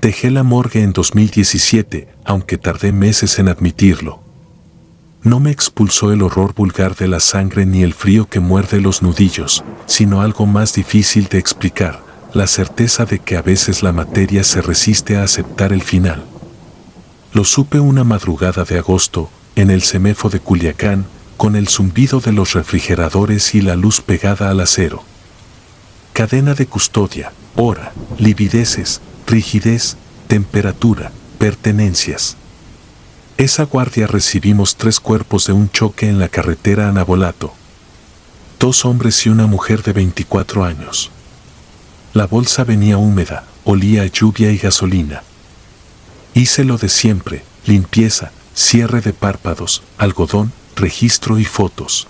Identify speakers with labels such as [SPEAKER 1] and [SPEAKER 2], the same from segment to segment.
[SPEAKER 1] Dejé la morgue en 2017, aunque tardé meses en admitirlo. No me expulsó el horror vulgar de la sangre ni el frío que muerde los nudillos, sino algo más difícil de explicar, la certeza de que a veces la materia se resiste a aceptar el final. Lo supe una madrugada de agosto, en el CEMEFO de Culiacán, con el zumbido de los refrigeradores y la luz pegada al acero. Cadena de custodia, hora, livideces, rigidez, temperatura, pertenencias. Esa guardia recibimos 3 cuerpos de un choque en la carretera a Navolato. 2 hombres y una mujer de 24 años. La bolsa venía húmeda, olía a lluvia y gasolina. Hice lo de siempre, limpieza, cierre de párpados, algodón, registro y fotos.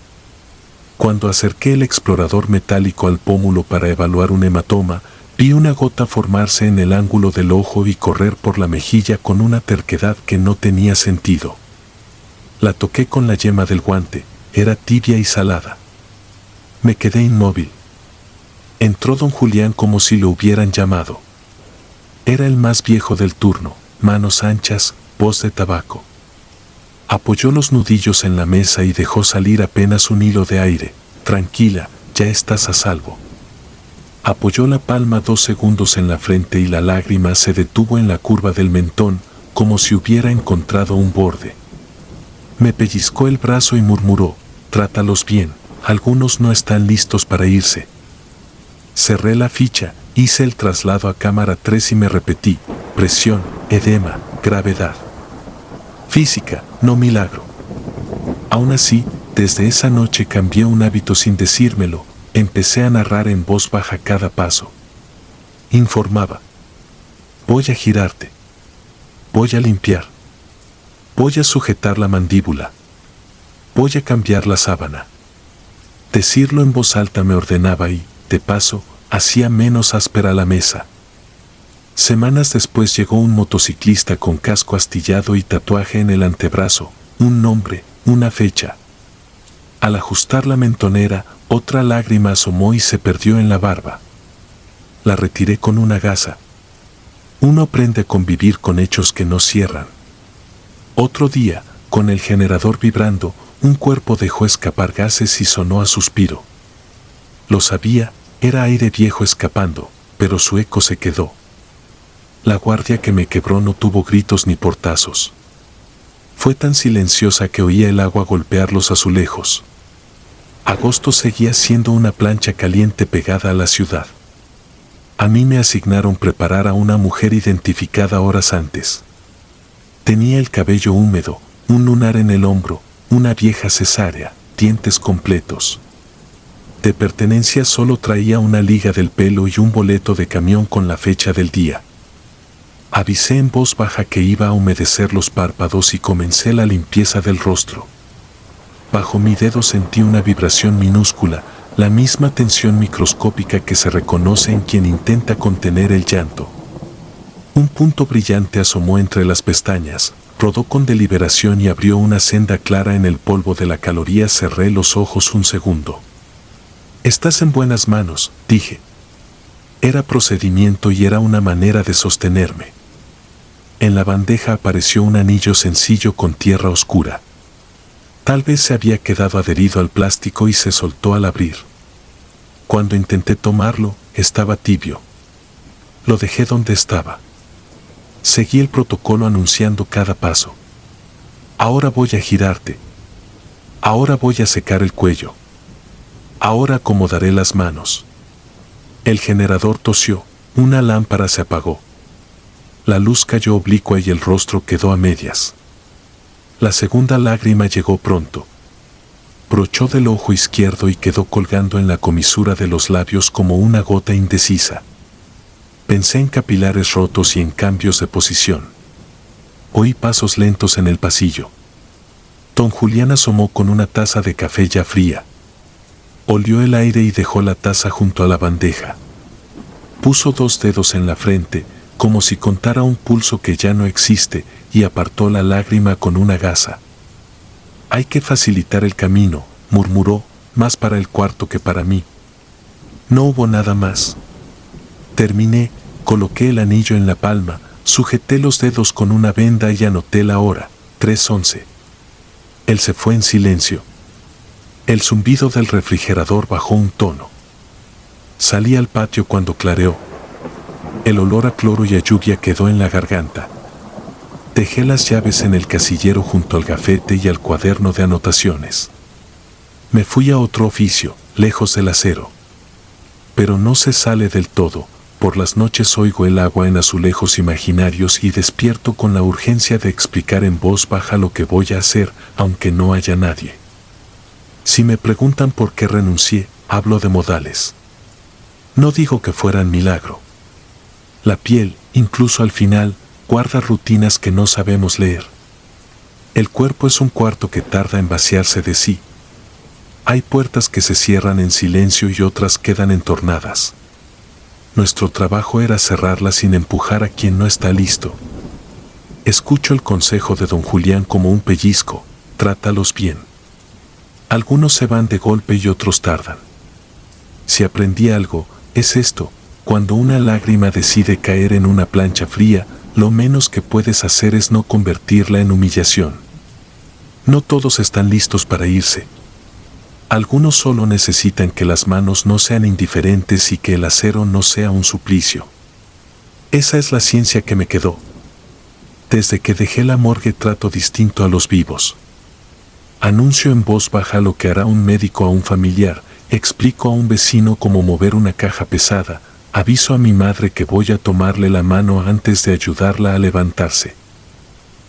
[SPEAKER 1] Cuando acerqué el explorador metálico al pómulo para evaluar un hematoma, vi una gota formarse en el ángulo del ojo y correr por la mejilla con una terquedad que no tenía sentido. La toqué con la yema del guante, era tibia y salada. Me quedé inmóvil. Entró don Julián como si lo hubieran llamado. Era el más viejo del turno, manos anchas, voz de tabaco. Apoyó los nudillos en la mesa y dejó salir apenas un hilo de aire. Tranquila, ya estás a salvo. Apoyó la palma 2 segundos en la frente y la lágrima se detuvo en la curva del mentón, como si hubiera encontrado un borde. Me pellizcó el brazo y murmuró, trátalos bien, algunos no están listos para irse. Cerré la ficha, hice el traslado a cámara 3 y me repetí, presión, edema, gravedad. Física, no milagro. Aún así, desde esa noche cambié un hábito sin decírmelo, empecé a narrar en voz baja cada paso. Informaba. Voy a girarte. Voy a limpiar. Voy a sujetar la mandíbula. Voy a cambiar la sábana. Decirlo en voz alta me ordenaba y, de paso, hacía menos áspera la mesa. Semanas después llegó un motociclista con casco astillado y tatuaje en el antebrazo, un nombre, una fecha. Al ajustar la mentonera, otra lágrima asomó y se perdió en la barba. La retiré con una gasa. Uno aprende a convivir con hechos que no cierran. Otro día, con el generador vibrando, un cuerpo dejó escapar gases y sonó a suspiro. Lo sabía, era aire viejo escapando, pero su eco se quedó. La guardia que me quebró no tuvo gritos ni portazos. Fue tan silenciosa que oía el agua golpear los azulejos. Agosto seguía siendo una plancha caliente pegada a la ciudad. A mí me asignaron preparar a una mujer identificada horas antes. Tenía el cabello húmedo, un lunar en el hombro, una vieja cesárea, dientes completos. De pertenencia solo traía una liga del pelo y un boleto de camión con la fecha del día. Avisé en voz baja que iba a humedecer los párpados y comencé la limpieza del rostro. Bajo mi dedo sentí una vibración minúscula, la misma tensión microscópica que se reconoce en quien intenta contener el llanto. Un punto brillante asomó entre las pestañas, rodó con deliberación y abrió una senda clara en el polvo de la caloría. Cerré los ojos un segundo. Estás en buenas manos, dije. Era procedimiento y era una manera de sostenerme. En la bandeja apareció un anillo sencillo con tierra oscura. Tal vez se había quedado adherido al plástico y se soltó al abrir. Cuando intenté tomarlo, estaba tibio. Lo dejé donde estaba. Seguí el protocolo anunciando cada paso. Ahora voy a girarte. Ahora voy a secar el cuello. Ahora acomodaré las manos. El generador tosió, una lámpara se apagó. La luz cayó oblicua y el rostro quedó a medias. La segunda lágrima llegó pronto. Brochó del ojo izquierdo y quedó colgando en la comisura de los labios como una gota indecisa. Pensé en capilares rotos y en cambios de posición. Oí pasos lentos en el pasillo. Don Julián asomó con una taza de café ya fría. Olió el aire y dejó la taza junto a la bandeja. Puso 2 dedos en la frente, como si contara un pulso que ya no existe, y apartó la lágrima con una gasa. Hay que facilitar el camino, murmuró, más para el cuarto que para mí. No hubo nada más. Terminé, coloqué el anillo en la palma, Sujeté los dedos con una venda y anoté la hora, 3:11. Él se fue en silencio. El zumbido del refrigerador bajó un tono. Salí al patio cuando clareó. El olor a cloro y a lluvia quedó en la garganta. Dejé las llaves en el casillero junto al gafete y al cuaderno de anotaciones. Me fui a otro oficio, lejos del acero. Pero no se sale del todo. Por las noches oigo el agua en azulejos imaginarios y despierto con la urgencia de explicar en voz baja lo que voy a hacer, aunque no haya nadie. Si me preguntan por qué renuncié, hablo de modales. No digo que fueran milagro. La piel, incluso al final, guarda rutinas que no sabemos leer. El cuerpo es un cuarto que tarda en vaciarse de sí. Hay puertas que se cierran en silencio y otras quedan entornadas. Nuestro trabajo era cerrarlas sin empujar a quien no está listo. Escucho el consejo de don Julián como un pellizco: trátalos bien. Algunos se van de golpe y otros tardan. Si aprendí algo, es esto: cuando una lágrima decide caer en una plancha fría, lo menos que puedes hacer es no convertirla en humillación. No todos están listos para irse. Algunos solo necesitan que las manos no sean indiferentes y que el acero no sea un suplicio. Esa es la ciencia que me quedó. Desde que dejé la morgue trato distinto a los vivos. Anuncio en voz baja lo que hará un médico a un familiar, explico a un vecino cómo mover una caja pesada, aviso a mi madre que voy a tomarle la mano antes de ayudarla a levantarse.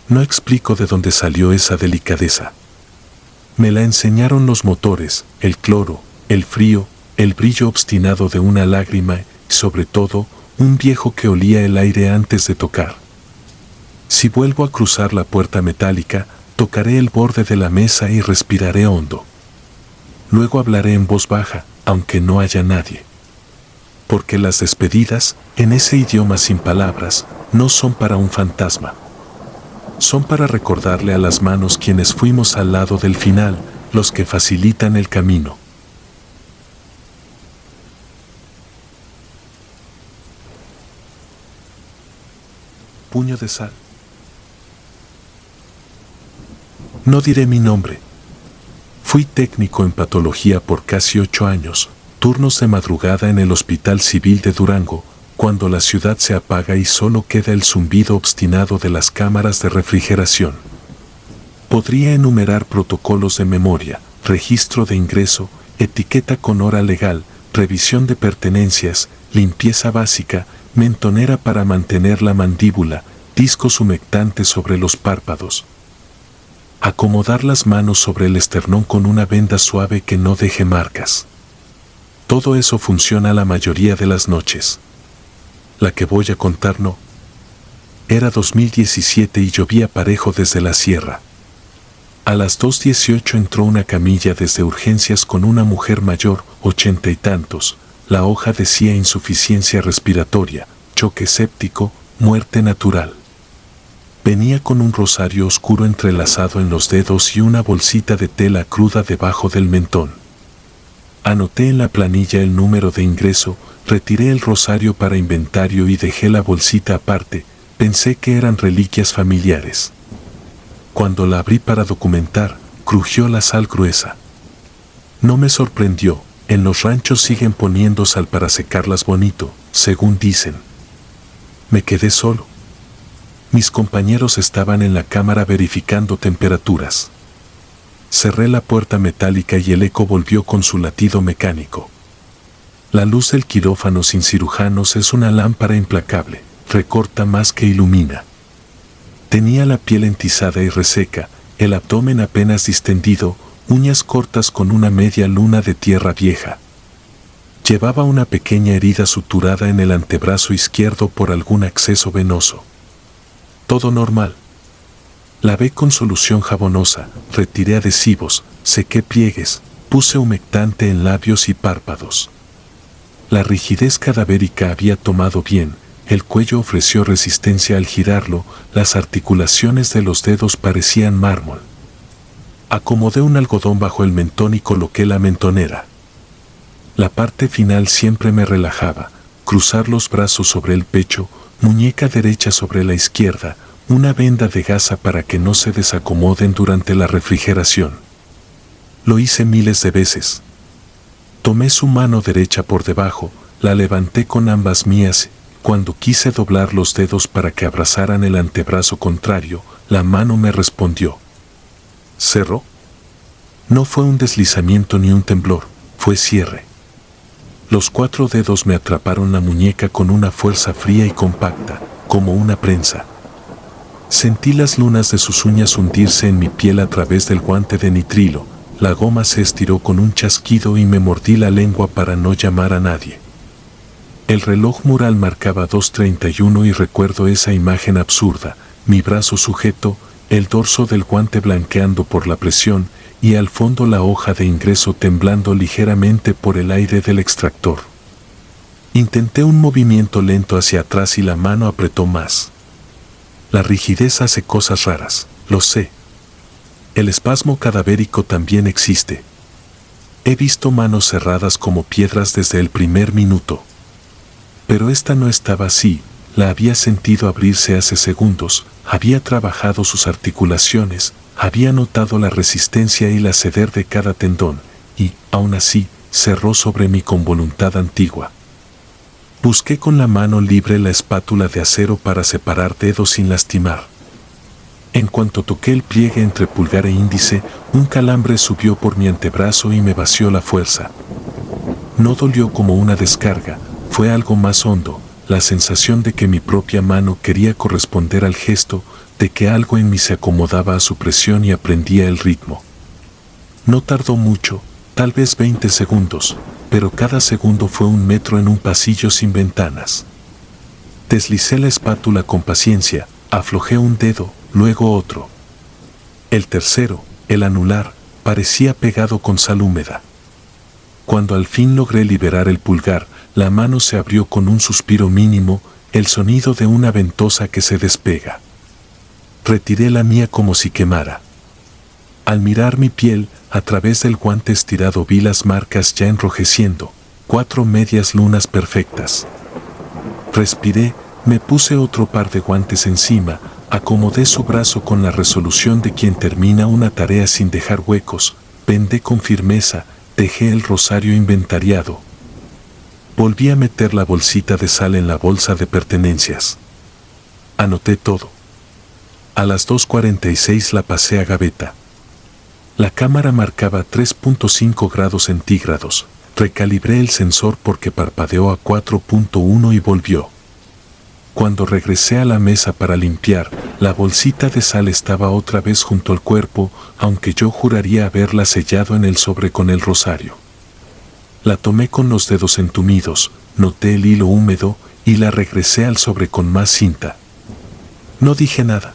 [SPEAKER 1] No explico de dónde salió esa delicadeza. Me la enseñaron los motores, el cloro, el frío, el brillo obstinado de una lágrima y, sobre todo, un viejo que olía el aire antes de tocar. Si vuelvo a cruzar la puerta metálica, tocaré el borde de la mesa y respiraré hondo. Luego hablaré en voz baja, aunque no haya nadie. Porque las despedidas, en ese idioma sin palabras, no son para un fantasma. Son para recordarle a las manos quienes fuimos al lado del final, los que facilitan el camino. Puño de sal. No diré mi nombre. Fui técnico en patología por casi 8 años, turnos de madrugada en el Hospital Civil de Durango, cuando la ciudad se apaga y solo queda el zumbido obstinado de las cámaras de refrigeración. Podría enumerar protocolos de memoria, registro de ingreso, etiqueta con hora legal, revisión de pertenencias, limpieza básica, mentonera para mantener la mandíbula, discos humectantes sobre los párpados. Acomodar las manos sobre el esternón con una venda suave que no deje marcas. Todo eso funciona la mayoría de las noches. La que voy a contar no. Era 2017 y llovía parejo desde la sierra. A las 2:18 entró una camilla desde urgencias con una mujer mayor, 80 y tantos. La hoja decía insuficiencia respiratoria, choque séptico, muerte natural. Venía con un rosario oscuro entrelazado en los dedos y una bolsita de tela cruda debajo del mentón. Anoté en la planilla el número de ingreso, retiré el rosario para inventario y dejé la bolsita aparte. Pensé que eran reliquias familiares. Cuando la abrí para documentar, crujió la sal gruesa. No me sorprendió, en los ranchos siguen poniendo sal para secarlas bonito, según dicen. Me quedé solo. Mis compañeros estaban en la cámara verificando temperaturas. Cerré la puerta metálica y el eco volvió con su latido mecánico. La luz del quirófano sin cirujanos es una lámpara implacable, recorta más que ilumina. Tenía la piel entizada y reseca, el abdomen apenas distendido, uñas cortas con una media luna de tierra vieja. Llevaba una pequeña herida suturada en el antebrazo izquierdo por algún acceso venoso. Todo normal. Lavé con solución jabonosa, retiré adhesivos, sequé pliegues, puse humectante en labios y párpados. La rigidez cadavérica había tomado bien, el cuello ofreció resistencia al girarlo, las articulaciones de los dedos parecían mármol. Acomodé un algodón bajo el mentón y coloqué la mentonera. La parte final siempre me relajaba, cruzar los brazos sobre el pecho, muñeca derecha sobre la izquierda, una venda de gasa para que no se desacomoden durante la refrigeración. Lo hice miles de veces. Tomé su mano derecha por debajo, la levanté con ambas mías. Cuando quise doblar los dedos para que abrazaran el antebrazo contrario, la mano me respondió. ¿Cerró? No fue un deslizamiento ni un temblor, fue cierre. Los 4 dedos me atraparon la muñeca con una fuerza fría y compacta, como una prensa. Sentí las lunas de sus uñas hundirse en mi piel a través del guante de nitrilo. La goma se estiró con un chasquido y me mordí la lengua para no llamar a nadie. El reloj mural marcaba 2:31 y recuerdo esa imagen absurda, mi brazo sujeto, el dorso del guante blanqueando por la presión y al fondo la hoja de ingreso temblando ligeramente por el aire del extractor. Intenté un movimiento lento hacia atrás y la mano apretó más. La rigidez hace cosas raras, lo sé. El espasmo cadavérico también existe. He visto manos cerradas como piedras desde el primer minuto. Pero esta no estaba así, la había sentido abrirse hace segundos, había trabajado sus articulaciones, había notado la resistencia y la ceder de cada tendón, y, aún así, cerró sobre mí con voluntad antigua. Busqué con la mano libre la espátula de acero para separar dedos sin lastimar. En cuanto toqué el pliegue entre pulgar e índice, un calambre subió por mi antebrazo y me vació la fuerza. No dolió como una descarga, fue algo más hondo, la sensación de que mi propia mano quería corresponder al gesto, de que algo en mí se acomodaba a su presión y aprendía el ritmo. No tardó mucho, tal vez 20 segundos, pero cada segundo fue un metro en un pasillo sin ventanas. Deslicé la espátula con paciencia, aflojé un dedo, luego otro. El tercero, el anular, parecía pegado con sal húmeda. Cuando al fin logré liberar el pulgar, la mano se abrió con un suspiro mínimo, el sonido de una ventosa que se despega. Retiré la mía como si quemara. Al mirar mi piel, a través del guante estirado vi las marcas ya enrojeciendo, 4 medias lunas perfectas. Respiré, me puse otro par de guantes encima, acomodé su brazo con la resolución de quien termina una tarea sin dejar huecos, vendé con firmeza, dejé el rosario inventariado. Volví a meter la bolsita de sal en la bolsa de pertenencias. Anoté todo. A las 2:46 la pasé a gaveta. La cámara marcaba 3.5 grados centígrados. Recalibré el sensor porque parpadeó a 4.1 y volvió. Cuando regresé a la mesa para limpiar, la bolsita de sal estaba otra vez junto al cuerpo, aunque yo juraría haberla sellado en el sobre con el rosario. La tomé con los dedos entumidos, noté el hilo húmedo y la regresé al sobre con más cinta. No dije nada.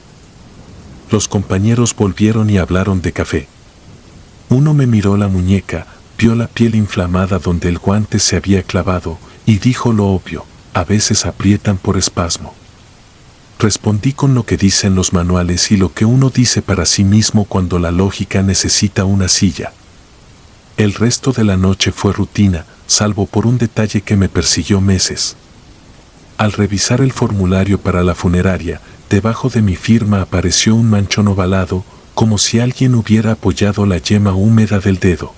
[SPEAKER 1] Los compañeros volvieron y hablaron de café. Uno me miró la muñeca, vio la piel inflamada donde el guante se había clavado y dijo lo obvio, a veces aprietan por espasmo. Respondí con lo que dicen los manuales y lo que uno dice para sí mismo cuando la lógica necesita una silla. El resto de la noche fue rutina, salvo por un detalle que me persiguió meses. Al revisar el formulario para la funeraria, debajo de mi firma apareció un manchón ovalado, como si alguien hubiera apoyado la yema húmeda del dedo.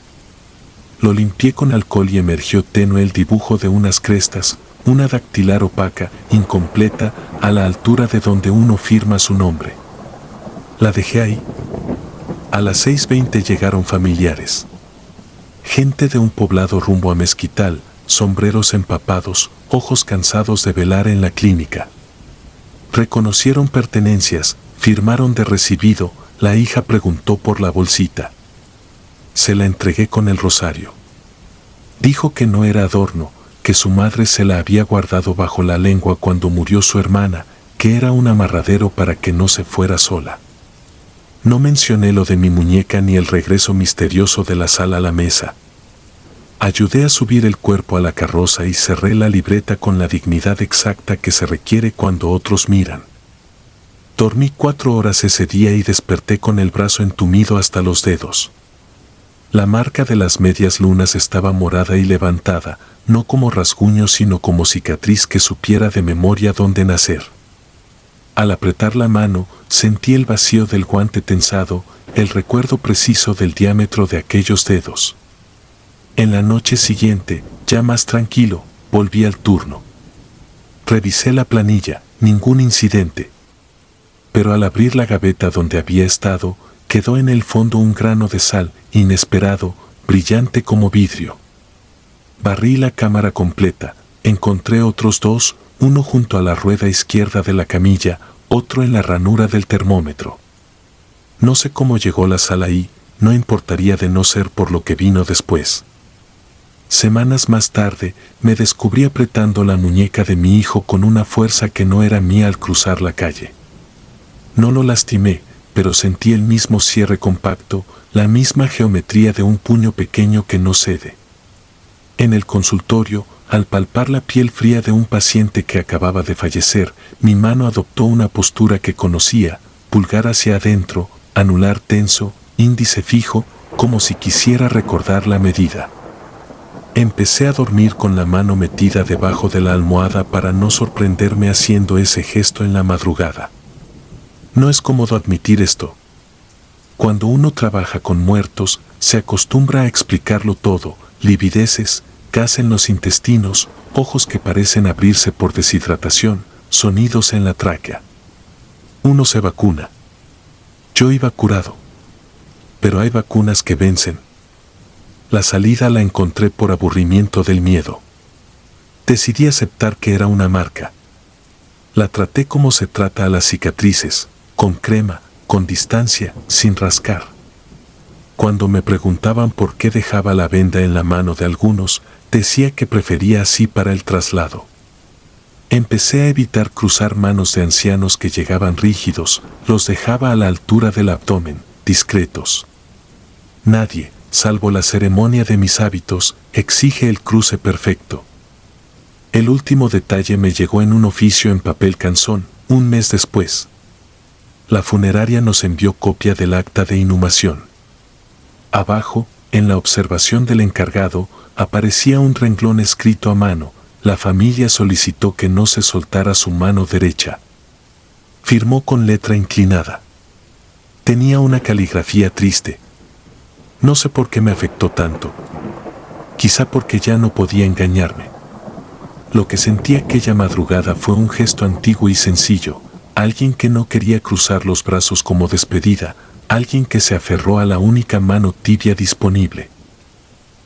[SPEAKER 1] Lo limpié con alcohol y emergió tenue el dibujo de unas crestas, una dactilar opaca, incompleta, a la altura de donde uno firma su nombre. La dejé ahí. A las 6:20 llegaron familiares. Gente de un poblado rumbo a Mezquital, sombreros empapados, ojos cansados de velar en la clínica. Reconocieron pertenencias, firmaron de recibido, la hija preguntó por la bolsita. Se la entregué con el rosario. Dijo que no era adorno, que su madre se la había guardado bajo la lengua cuando murió su hermana, que era un amarradero para que no se fuera sola. No mencioné lo de mi muñeca ni el regreso misterioso de la sal a la mesa. Ayudé a subir el cuerpo a la carroza y cerré la libreta con la dignidad exacta que se requiere cuando otros miran. Dormí 4 horas ese día y desperté con el brazo entumido hasta los dedos. La marca de las medias lunas estaba morada y levantada, no como rasguño sino como cicatriz que supiera de memoria dónde nacer. Al apretar la mano, sentí el vacío del guante tensado, el recuerdo preciso del diámetro de aquellos dedos. En la noche siguiente, ya más tranquilo, volví al turno. Revisé la planilla, ningún incidente. Pero al abrir la gaveta donde había estado, quedó en el fondo un grano de sal, inesperado, brillante como vidrio. Barrí la cámara completa, encontré otros dos, uno junto a la rueda izquierda de la camilla, otro en la ranura del termómetro. No sé cómo llegó la sal ahí, no importaría de no ser por lo que vino después. Semanas más tarde, me descubrí apretando la muñeca de mi hijo con una fuerza que no era mía al cruzar la calle. No lo lastimé, pero sentí el mismo cierre compacto, la misma geometría de un puño pequeño que no cede. En el consultorio, al palpar la piel fría de un paciente que acababa de fallecer, mi mano adoptó una postura que conocía, pulgar hacia adentro, anular tenso, índice fijo, como si quisiera recordar la medida. Empecé a dormir con la mano metida debajo de la almohada para no sorprenderme haciendo ese gesto en la madrugada. No es cómodo admitir esto. Cuando uno trabaja con muertos, se acostumbra a explicarlo todo, livideces, gas en los intestinos, ojos que parecen abrirse por deshidratación, sonidos en la tráquea. Uno se vacuna. Yo iba curado. Pero hay vacunas que vencen. La salida la encontré por aburrimiento del miedo. Decidí aceptar que era una marca. La traté como se trata a las cicatrices, con crema, con distancia, sin rascar. Cuando me preguntaban por qué dejaba la venda en la mano de algunos, decía que prefería así para el traslado. Empecé a evitar cruzar manos de ancianos que llegaban rígidos, los dejaba a la altura del abdomen, discretos. Nadie, salvo la ceremonia de mis hábitos, exige el cruce perfecto. El último detalle me llegó en un oficio en papel canzón, un mes después. La funeraria nos envió copia del acta de inhumación. Abajo, en la observación del encargado, aparecía un renglón escrito a mano. La familia solicitó que no se soltara su mano derecha. Firmó con letra inclinada. Tenía una caligrafía triste. No sé por qué me afectó tanto. Quizá porque ya no podía engañarme. Lo que sentí aquella madrugada fue un gesto antiguo y sencillo. Alguien que no quería cruzar los brazos como despedida, alguien que se aferró a la única mano tibia disponible.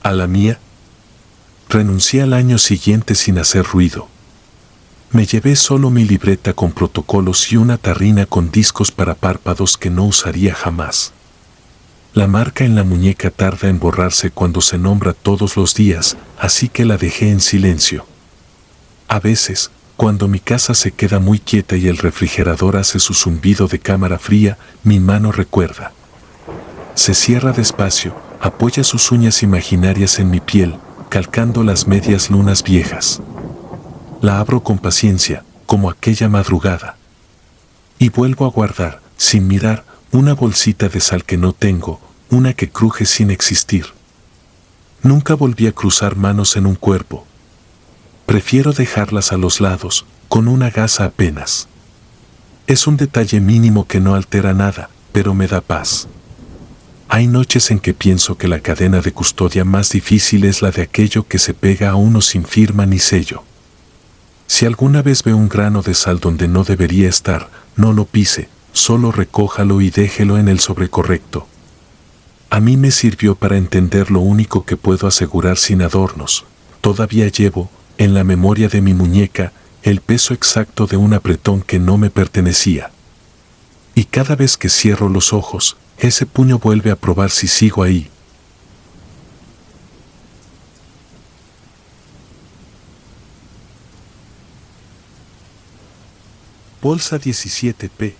[SPEAKER 1] ¿A la mía? Renuncié al año siguiente sin hacer ruido. Me llevé solo mi libreta con protocolos y una tarrina con discos para párpados que no usaría jamás. La marca en la muñeca tarda en borrarse cuando se nombra todos los días, así que la dejé en silencio. A veces, cuando mi casa se queda muy quieta y el refrigerador hace su zumbido de cámara fría, mi mano recuerda. Se cierra despacio, apoya sus uñas imaginarias en mi piel, calcando las medias lunas viejas. La abro con paciencia, como aquella madrugada. Y vuelvo a guardar, sin mirar, una bolsita de sal que no tengo, una que cruje sin existir. Nunca volví a cruzar manos en un cuerpo. Prefiero dejarlas a los lados, con una gasa apenas. Es un detalle mínimo que no altera nada, pero me da paz. Hay noches en que pienso que la cadena de custodia más difícil es la de aquello que se pega a uno sin firma ni sello. Si alguna vez ve un grano de sal donde no debería estar, no lo pise, solo recójalo y déjelo en el sobre correcto. A mí me sirvió para entender lo único que puedo asegurar sin adornos. Todavía llevo, en la memoria de mi muñeca, el peso exacto de un apretón que no me pertenecía. Y cada vez que cierro los ojos, ese puño vuelve a probar si sigo ahí. Bolsa 17P.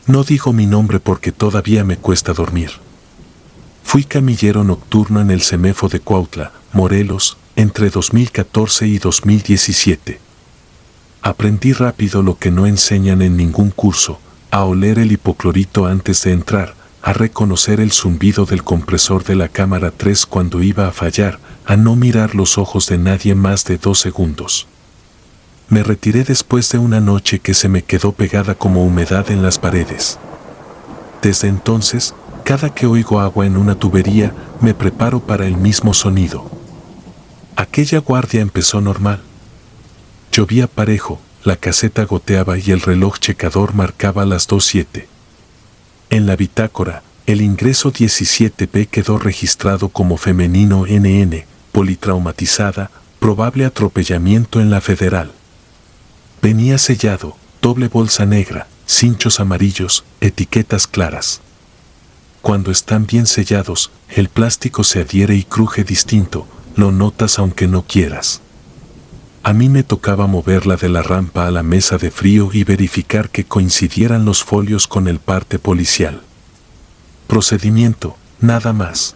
[SPEAKER 1] No digo mi nombre porque todavía me cuesta dormir. Fui camillero nocturno en el CEMEFO de Cuautla, Morelos, entre 2014 y 2017. Aprendí rápido lo que no enseñan en ningún curso, a oler el hipoclorito antes de entrar, a reconocer el zumbido del compresor de la cámara 3 cuando iba a fallar, a no mirar los ojos de nadie más de 2 segundos. Me retiré después de una noche que se me quedó pegada como humedad en las paredes. Desde entonces, cada que oigo agua en una tubería, me preparo para el mismo sonido. Aquella guardia empezó normal. Llovía parejo, la caseta goteaba y el reloj checador marcaba las 2:07. En la bitácora, el ingreso 17B quedó registrado como femenino NN, politraumatizada, probable atropellamiento en la Federal. Venía sellado, doble bolsa negra, cinchos amarillos, etiquetas claras. Cuando están bien sellados, el plástico se adhiere y cruje distinto, lo notas aunque no quieras. A mí me tocaba moverla de la rampa a la mesa de frío y verificar que coincidieran los folios con el parte policial. Procedimiento, nada más.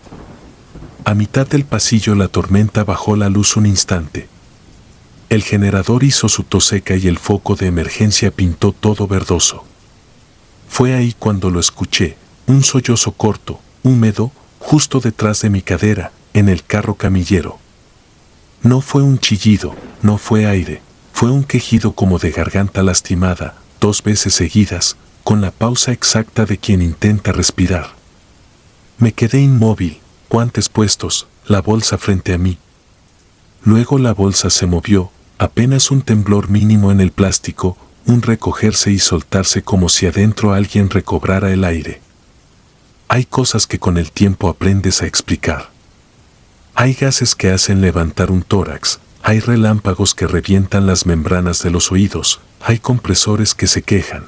[SPEAKER 1] A mitad del pasillo la tormenta bajó la luz un instante. El generador hizo su tos seca y el foco de emergencia pintó todo verdoso. Fue ahí cuando lo escuché, un sollozo corto, húmedo, justo detrás de mi cadera, en el carro camillero. No fue un chillido, no fue aire, fue un quejido como de garganta lastimada, 2 veces seguidas, con la pausa exacta de quien intenta respirar. Me quedé inmóvil, guantes puestos, la bolsa frente a mí. Luego la bolsa se movió, apenas un temblor mínimo en el plástico, un recogerse y soltarse como si adentro alguien recobrara el aire. Hay cosas que con el tiempo aprendes a explicar. Hay gases que hacen levantar un tórax, hay relámpagos que revientan las membranas de los oídos, hay compresores que se quejan.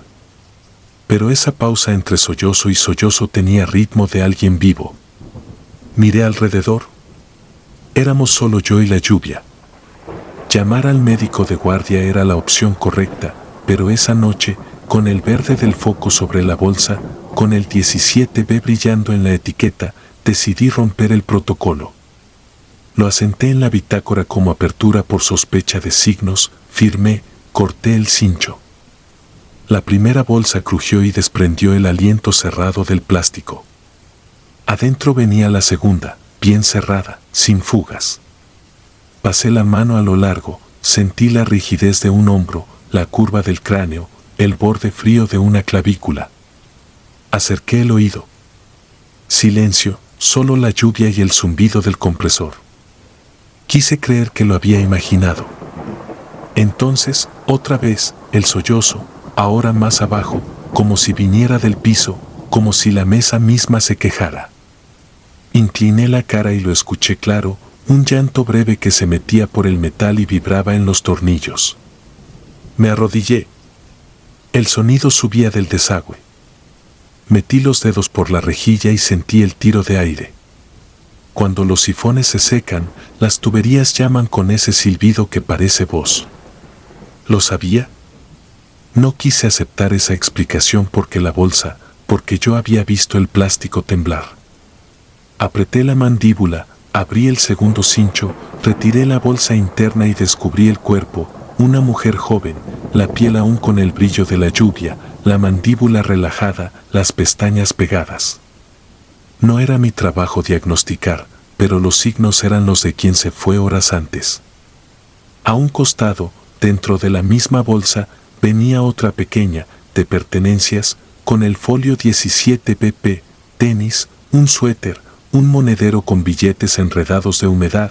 [SPEAKER 1] Pero esa pausa entre sollozo y sollozo tenía ritmo de alguien vivo. Miré alrededor. Éramos solo yo y la lluvia. Llamar al médico de guardia era la opción correcta, pero esa noche, con el verde del foco sobre la bolsa, con el 17B brillando en la etiqueta, decidí romper el protocolo. Lo asenté en la bitácora como apertura por sospecha de signos, firmé, corté el cincho. La primera bolsa crujió y desprendió el aliento cerrado del plástico. Adentro venía la segunda, bien cerrada, sin fugas. Pasé la mano a lo largo, sentí la rigidez de un hombro, la curva del cráneo, el borde frío de una clavícula. Acerqué el oído. Silencio, solo la lluvia y el zumbido del compresor. Quise creer que lo había imaginado. Entonces, otra vez, el sollozo, ahora más abajo, como si viniera del piso, como si la mesa misma se quejara. Incliné la cara y lo escuché claro, un llanto breve que se metía por el metal y vibraba en los tornillos. Me arrodillé. El sonido subía del desagüe. Metí los dedos por la rejilla y sentí el tiro de aire. Cuando los sifones se secan, las tuberías llaman con ese silbido que parece voz. ¿Lo sabía? No quise aceptar esa explicación porque yo había visto el plástico temblar. Apreté la mandíbula, abrí el segundo cincho, retiré la bolsa interna y descubrí el cuerpo, una mujer joven, la piel aún con el brillo de la lluvia, la mandíbula relajada, las pestañas pegadas. No era mi trabajo diagnosticar, pero los signos eran los de quien se fue horas antes. A un costado, dentro de la misma bolsa, venía otra pequeña, de pertenencias, con el folio 17PP, tenis, un suéter, un monedero con billetes enredados de humedad.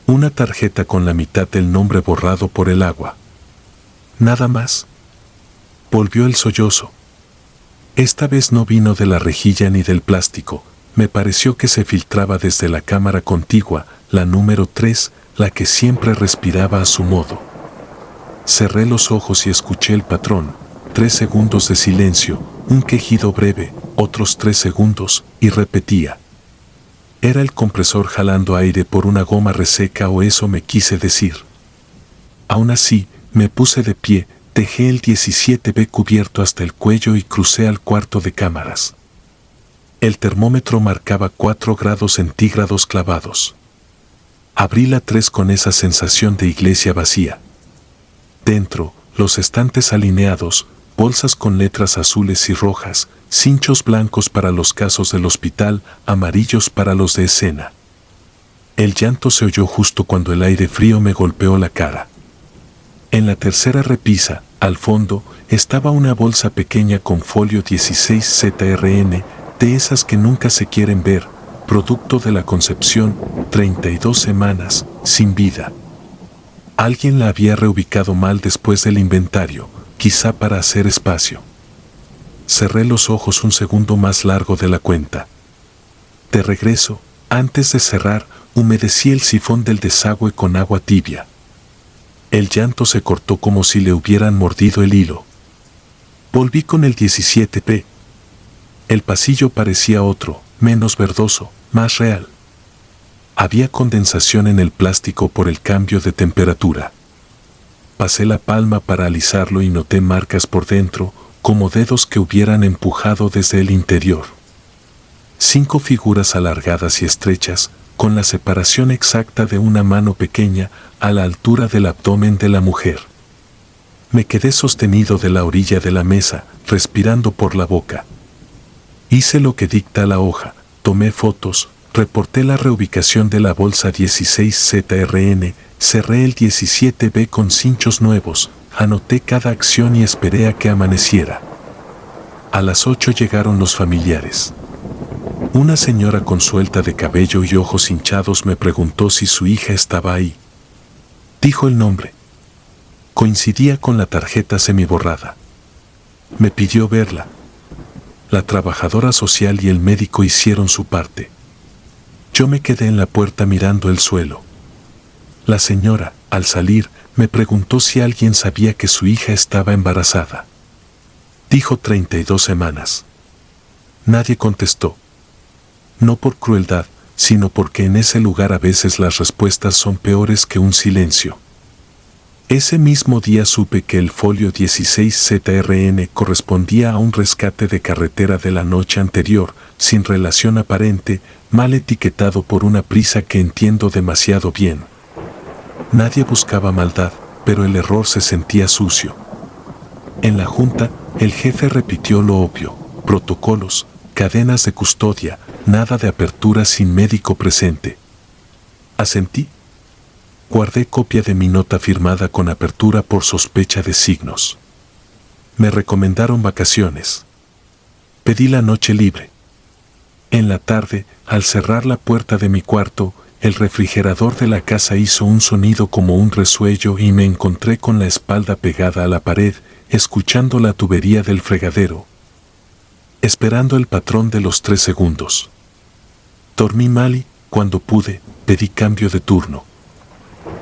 [SPEAKER 1] Una tarjeta con la mitad del nombre borrado por el agua. Nada más. Volvió el sollozo. Esta vez no vino de la rejilla ni del plástico, me pareció que se filtraba desde la cámara contigua, la número 3, la que siempre respiraba a su modo. Cerré los ojos y escuché el patrón, 3 segundos de silencio, un quejido breve, otros 3 segundos, y repetía. Era el compresor jalando aire por una goma reseca o eso me quise decir. Aún así, me puse de pie, dejé el 17B cubierto hasta el cuello y crucé al cuarto de cámaras. El termómetro marcaba 4 grados centígrados clavados. Abrí la 3 con esa sensación de iglesia vacía. Dentro, los estantes alineados, bolsas con letras azules y rojas, cinchos blancos para los casos del hospital, amarillos para los de escena. El llanto se oyó justo cuando el aire frío me golpeó la cara. En la tercera repisa, al fondo, estaba una bolsa pequeña con folio 16 ZRN, de esas que nunca se quieren ver, producto de la concepción, 32 semanas, sin vida. Alguien la había reubicado mal después del inventario, quizá para hacer espacio. Cerré los ojos un segundo más largo de la cuenta. De regreso, antes de cerrar, humedecí el sifón del desagüe con agua tibia. El llanto se cortó como si le hubieran mordido el hilo. Volví con el 17P. El pasillo parecía otro, menos verdoso, más real. Había condensación en el plástico por el cambio de temperatura. Pasé la palma para alisarlo y noté marcas por dentro, como dedos que hubieran empujado desde el interior. 5 figuras alargadas y estrechas, con la separación exacta de una mano pequeña a la altura del abdomen de la mujer. Me quedé sostenido de la orilla de la mesa, respirando por la boca. Hice lo que dicta la hoja, tomé fotos, reporté la reubicación de la bolsa 16 ZRN, cerré el 17B con cinchos nuevos, anoté cada acción y esperé a que amaneciera. A las 8 llegaron los familiares. Una señora con suelta de cabello y ojos hinchados me preguntó si su hija estaba ahí. Dijo el nombre. Coincidía con la tarjeta semiborrada. Me pidió verla. La trabajadora social y el médico hicieron su parte. Yo me quedé en la puerta mirando el suelo. La señora, al salir, me preguntó si alguien sabía que su hija estaba embarazada. Dijo 32 semanas. Nadie contestó. No por crueldad, sino porque en ese lugar a veces las respuestas son peores que un silencio. Ese mismo día supe que el folio 16 ZRN correspondía a un rescate de carretera de la noche anterior, sin relación aparente, mal etiquetado por una prisa que entiendo demasiado bien. Nadie buscaba maldad, pero el error se sentía sucio. En la junta, el jefe repitió lo obvio: protocolos, cadenas de custodia, nada de apertura sin médico presente. Asentí. Guardé copia de mi nota firmada con apertura por sospecha de signos. Me recomendaron vacaciones. Pedí la noche libre. En la tarde, al cerrar la puerta de mi cuarto, el refrigerador de la casa hizo un sonido como un resuello y me encontré con la espalda pegada a la pared, escuchando la tubería del fregadero, esperando el patrón de los 3 segundos. Dormí mal y, cuando pude, pedí cambio de turno.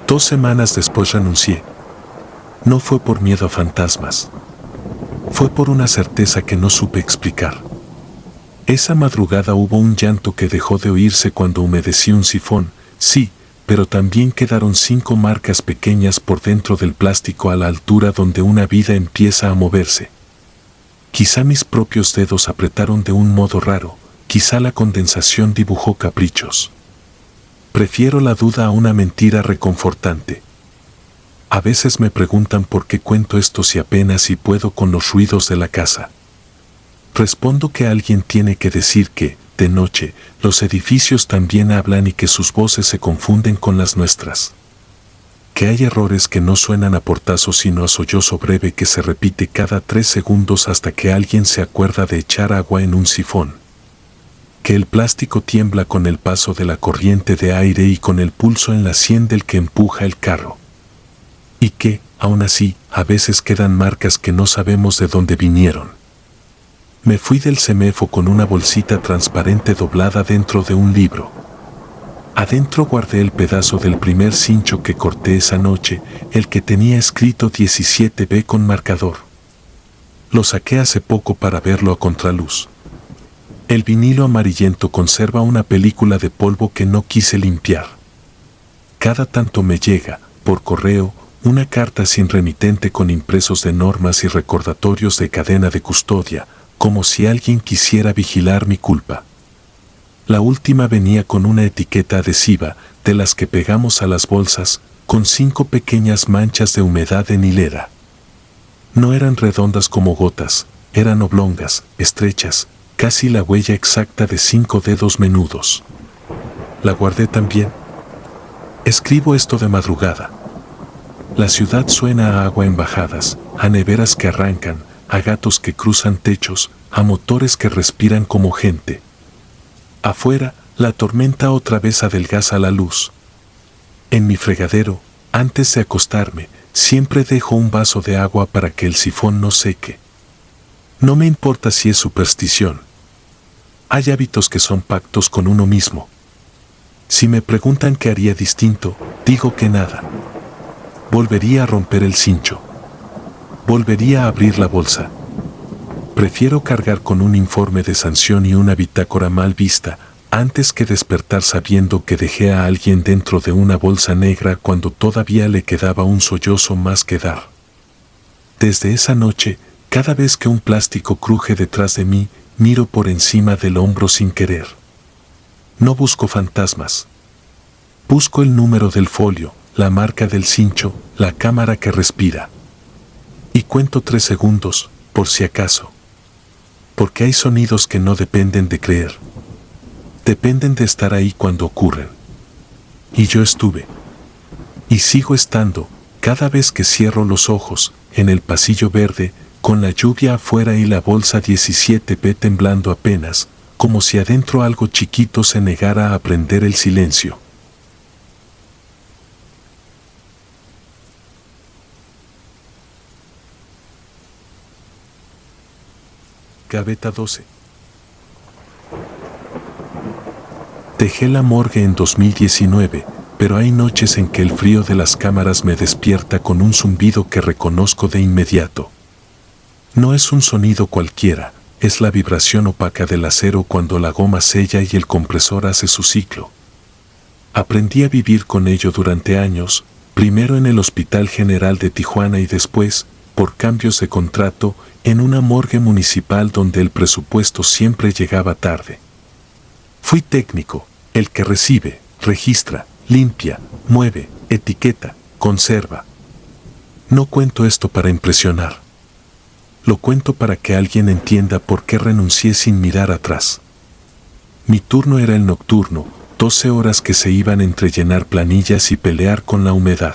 [SPEAKER 1] 2 semanas después renuncié. No fue por miedo a fantasmas. Fue por una certeza que no supe explicar. Esa madrugada hubo un llanto que dejó de oírse cuando humedecí un sifón, sí, pero también quedaron 5 marcas pequeñas por dentro del plástico a la altura donde una vida empieza a moverse. Quizá mis propios dedos apretaron de un modo raro, quizá la condensación dibujó caprichos. Prefiero la duda a una mentira reconfortante. A veces me preguntan por qué cuento esto si apenas si puedo con los ruidos de la casa. Respondo que alguien tiene que decir que, de noche, los edificios también hablan y que sus voces se confunden con las nuestras. Que hay errores que no suenan a portazo sino a sollozo breve que se repite cada 3 segundos hasta que alguien se acuerda de echar agua en un sifón. Que el plástico tiembla con el paso de la corriente de aire y con el pulso en la sien del que empuja el carro. Y que, aún así, a veces quedan marcas que no sabemos de dónde vinieron. Me fui del CEMEFO con una bolsita transparente doblada dentro de un libro. Adentro guardé el pedazo del primer cincho que corté esa noche, el que tenía escrito 17B con marcador. Lo saqué hace poco para verlo a contraluz. El vinilo amarillento conserva una película de polvo que no quise limpiar. Cada tanto me llega, por correo, una carta sin remitente con impresos de normas y recordatorios de cadena de custodia, como si alguien quisiera vigilar mi culpa. La última venía con una etiqueta adhesiva, de las que pegamos a las bolsas, con 5 pequeñas manchas de humedad en hilera. No eran redondas como gotas, eran oblongas, estrechas, casi la huella exacta de 5 dedos menudos. La guardé también. Escribo esto de madrugada. La ciudad suena a agua en bajadas, a neveras que arrancan, a gatos que cruzan techos, a motores que respiran como gente. Afuera, la tormenta otra vez adelgaza la luz. En mi fregadero, antes de acostarme, siempre dejo un vaso de agua para que el sifón no seque. No me importa si es superstición. Hay hábitos que son pactos con uno mismo. Si me preguntan qué haría distinto, digo que nada. Volvería a romper el cincho. Volvería a abrir la bolsa. Prefiero cargar con un informe de sanción y una bitácora mal vista, antes que despertar sabiendo que dejé a alguien dentro de una bolsa negra cuando todavía le quedaba un sollozo más que dar. Desde esa noche, cada vez que un plástico cruje detrás de mí, miro por encima del hombro sin querer. No busco fantasmas. Busco el número del folio, la marca del cincho, la cámara que respira. Y cuento 3 segundos, por si acaso. Porque hay sonidos que no dependen de creer. Dependen de estar ahí cuando ocurren. Y yo estuve. Y sigo estando, cada vez que cierro los ojos, en el pasillo verde, con la lluvia afuera y la bolsa 17B temblando apenas, como si adentro algo chiquito se negara a prender el silencio. Gaveta 12. Dejé la morgue en 2019, pero hay noches en que el frío de las cámaras me despierta con un zumbido que reconozco de inmediato. No es un sonido cualquiera, es la vibración opaca del acero cuando la goma sella y el compresor hace su ciclo. Aprendí a vivir con ello durante años, primero en el Hospital General de Tijuana y después, por cambios de contrato, en una morgue municipal donde el presupuesto siempre llegaba tarde. Fui técnico, el que recibe, registra, limpia, mueve, etiqueta, conserva. No cuento esto para impresionar. Lo cuento para que alguien entienda por qué renuncié sin mirar atrás. Mi turno era el nocturno, 12 horas que se iban entre llenar planillas y pelear con la humedad.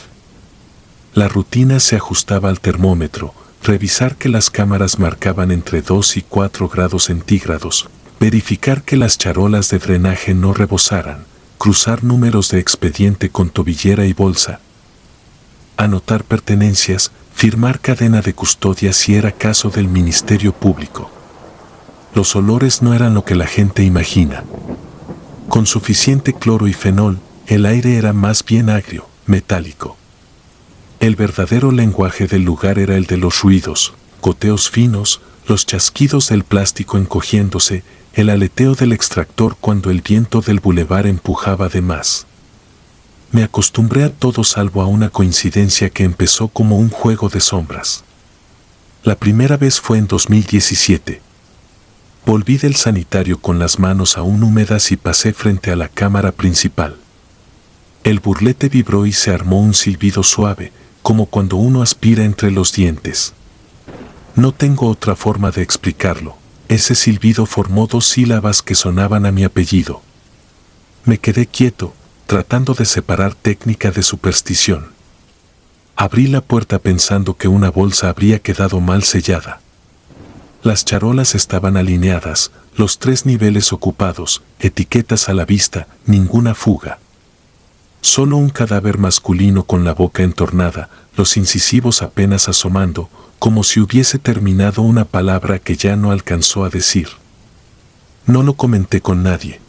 [SPEAKER 1] La rutina se ajustaba al termómetro, revisar que las cámaras marcaban entre 2 y 4 grados centígrados, verificar que las charolas de drenaje no rebosaran, cruzar números de expediente con tobillera y bolsa, anotar pertenencias, firmar cadena de custodia si era caso del Ministerio Público. Los olores no eran lo que la gente imagina. Con suficiente cloro y fenol, el aire era más bien agrio, metálico. El verdadero lenguaje del lugar era el de los ruidos, goteos finos, los chasquidos del plástico encogiéndose, el aleteo del extractor cuando el viento del bulevar empujaba de más. Me acostumbré a todo salvo a una coincidencia que empezó como un juego de sombras. La primera vez fue en 2017. Volví del sanitario con las manos aún húmedas y pasé frente a la cámara principal. El burlete vibró y se armó un silbido suave, como cuando uno aspira entre los dientes. No tengo otra forma de explicarlo. Ese silbido formó 2 sílabas que sonaban a mi apellido. Me quedé quieto, tratando de separar técnica de superstición. Abrí la puerta pensando que una bolsa habría quedado mal sellada. Las charolas estaban alineadas, los 3 niveles ocupados, etiquetas a la vista, ninguna fuga. Solo un cadáver masculino con la boca entornada, los incisivos apenas asomando, como si hubiese terminado una palabra que ya no alcanzó a decir. No lo comenté con nadie.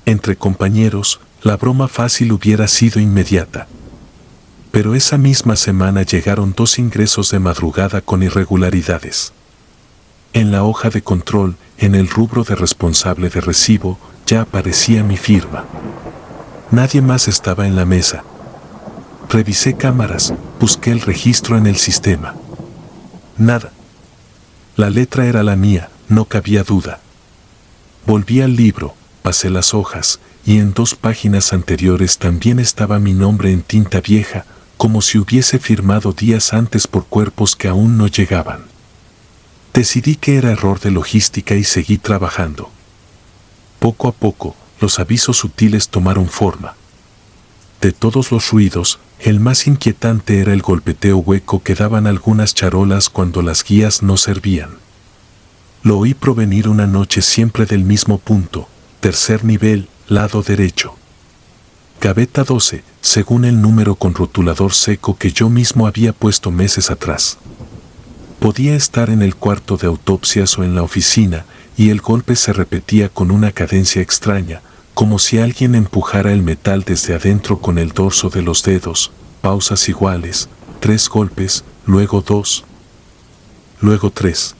[SPEAKER 1] Entre compañeros, la broma fácil hubiera sido inmediata. Pero esa misma semana llegaron 2 ingresos de madrugada con irregularidades. En la hoja de control, en el rubro de responsable de recibo, ya aparecía mi firma. Nadie más estaba en la mesa. Revisé cámaras, busqué el registro en el sistema. Nada. La letra era la mía, no cabía duda. Volví al libro, pasé las hojas, y en 2 páginas anteriores también estaba mi nombre en tinta vieja, como si hubiese firmado días antes por cuerpos que aún no llegaban. Decidí que era error de logística y seguí trabajando. Poco a poco, los avisos sutiles tomaron forma. De todos los ruidos, el más inquietante era el golpeteo hueco que daban algunas charolas cuando las guías no servían. Lo oí provenir una noche siempre del mismo punto, tercer nivel, lado derecho. Gaveta 12, según el número con rotulador seco que yo mismo había puesto meses atrás. Podía estar en el cuarto de autopsias o en la oficina, y el golpe se repetía con una cadencia extraña, como si alguien empujara el metal desde adentro con el dorso de los dedos, pausas iguales, 3 golpes, luego 2, luego 3.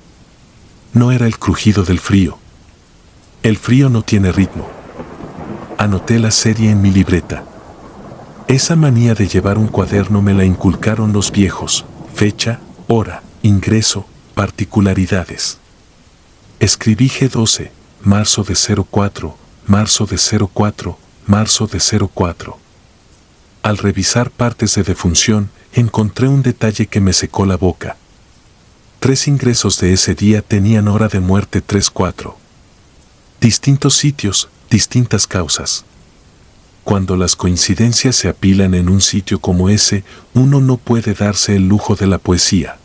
[SPEAKER 1] No era el crujido del frío. El frío no tiene ritmo. Anoté la serie en mi libreta. Esa manía de llevar un cuaderno me la inculcaron los viejos: fecha, hora, ingreso, particularidades. Escribí G12, marzo de 04, marzo de 04, marzo de 04. Al revisar partes de defunción, encontré un detalle que me secó la boca. 3 ingresos de ese día tenían hora de muerte 3-4. Distintos sitios, distintas causas. Cuando las coincidencias se apilan en un sitio como ese, uno no puede darse el lujo de la poesía.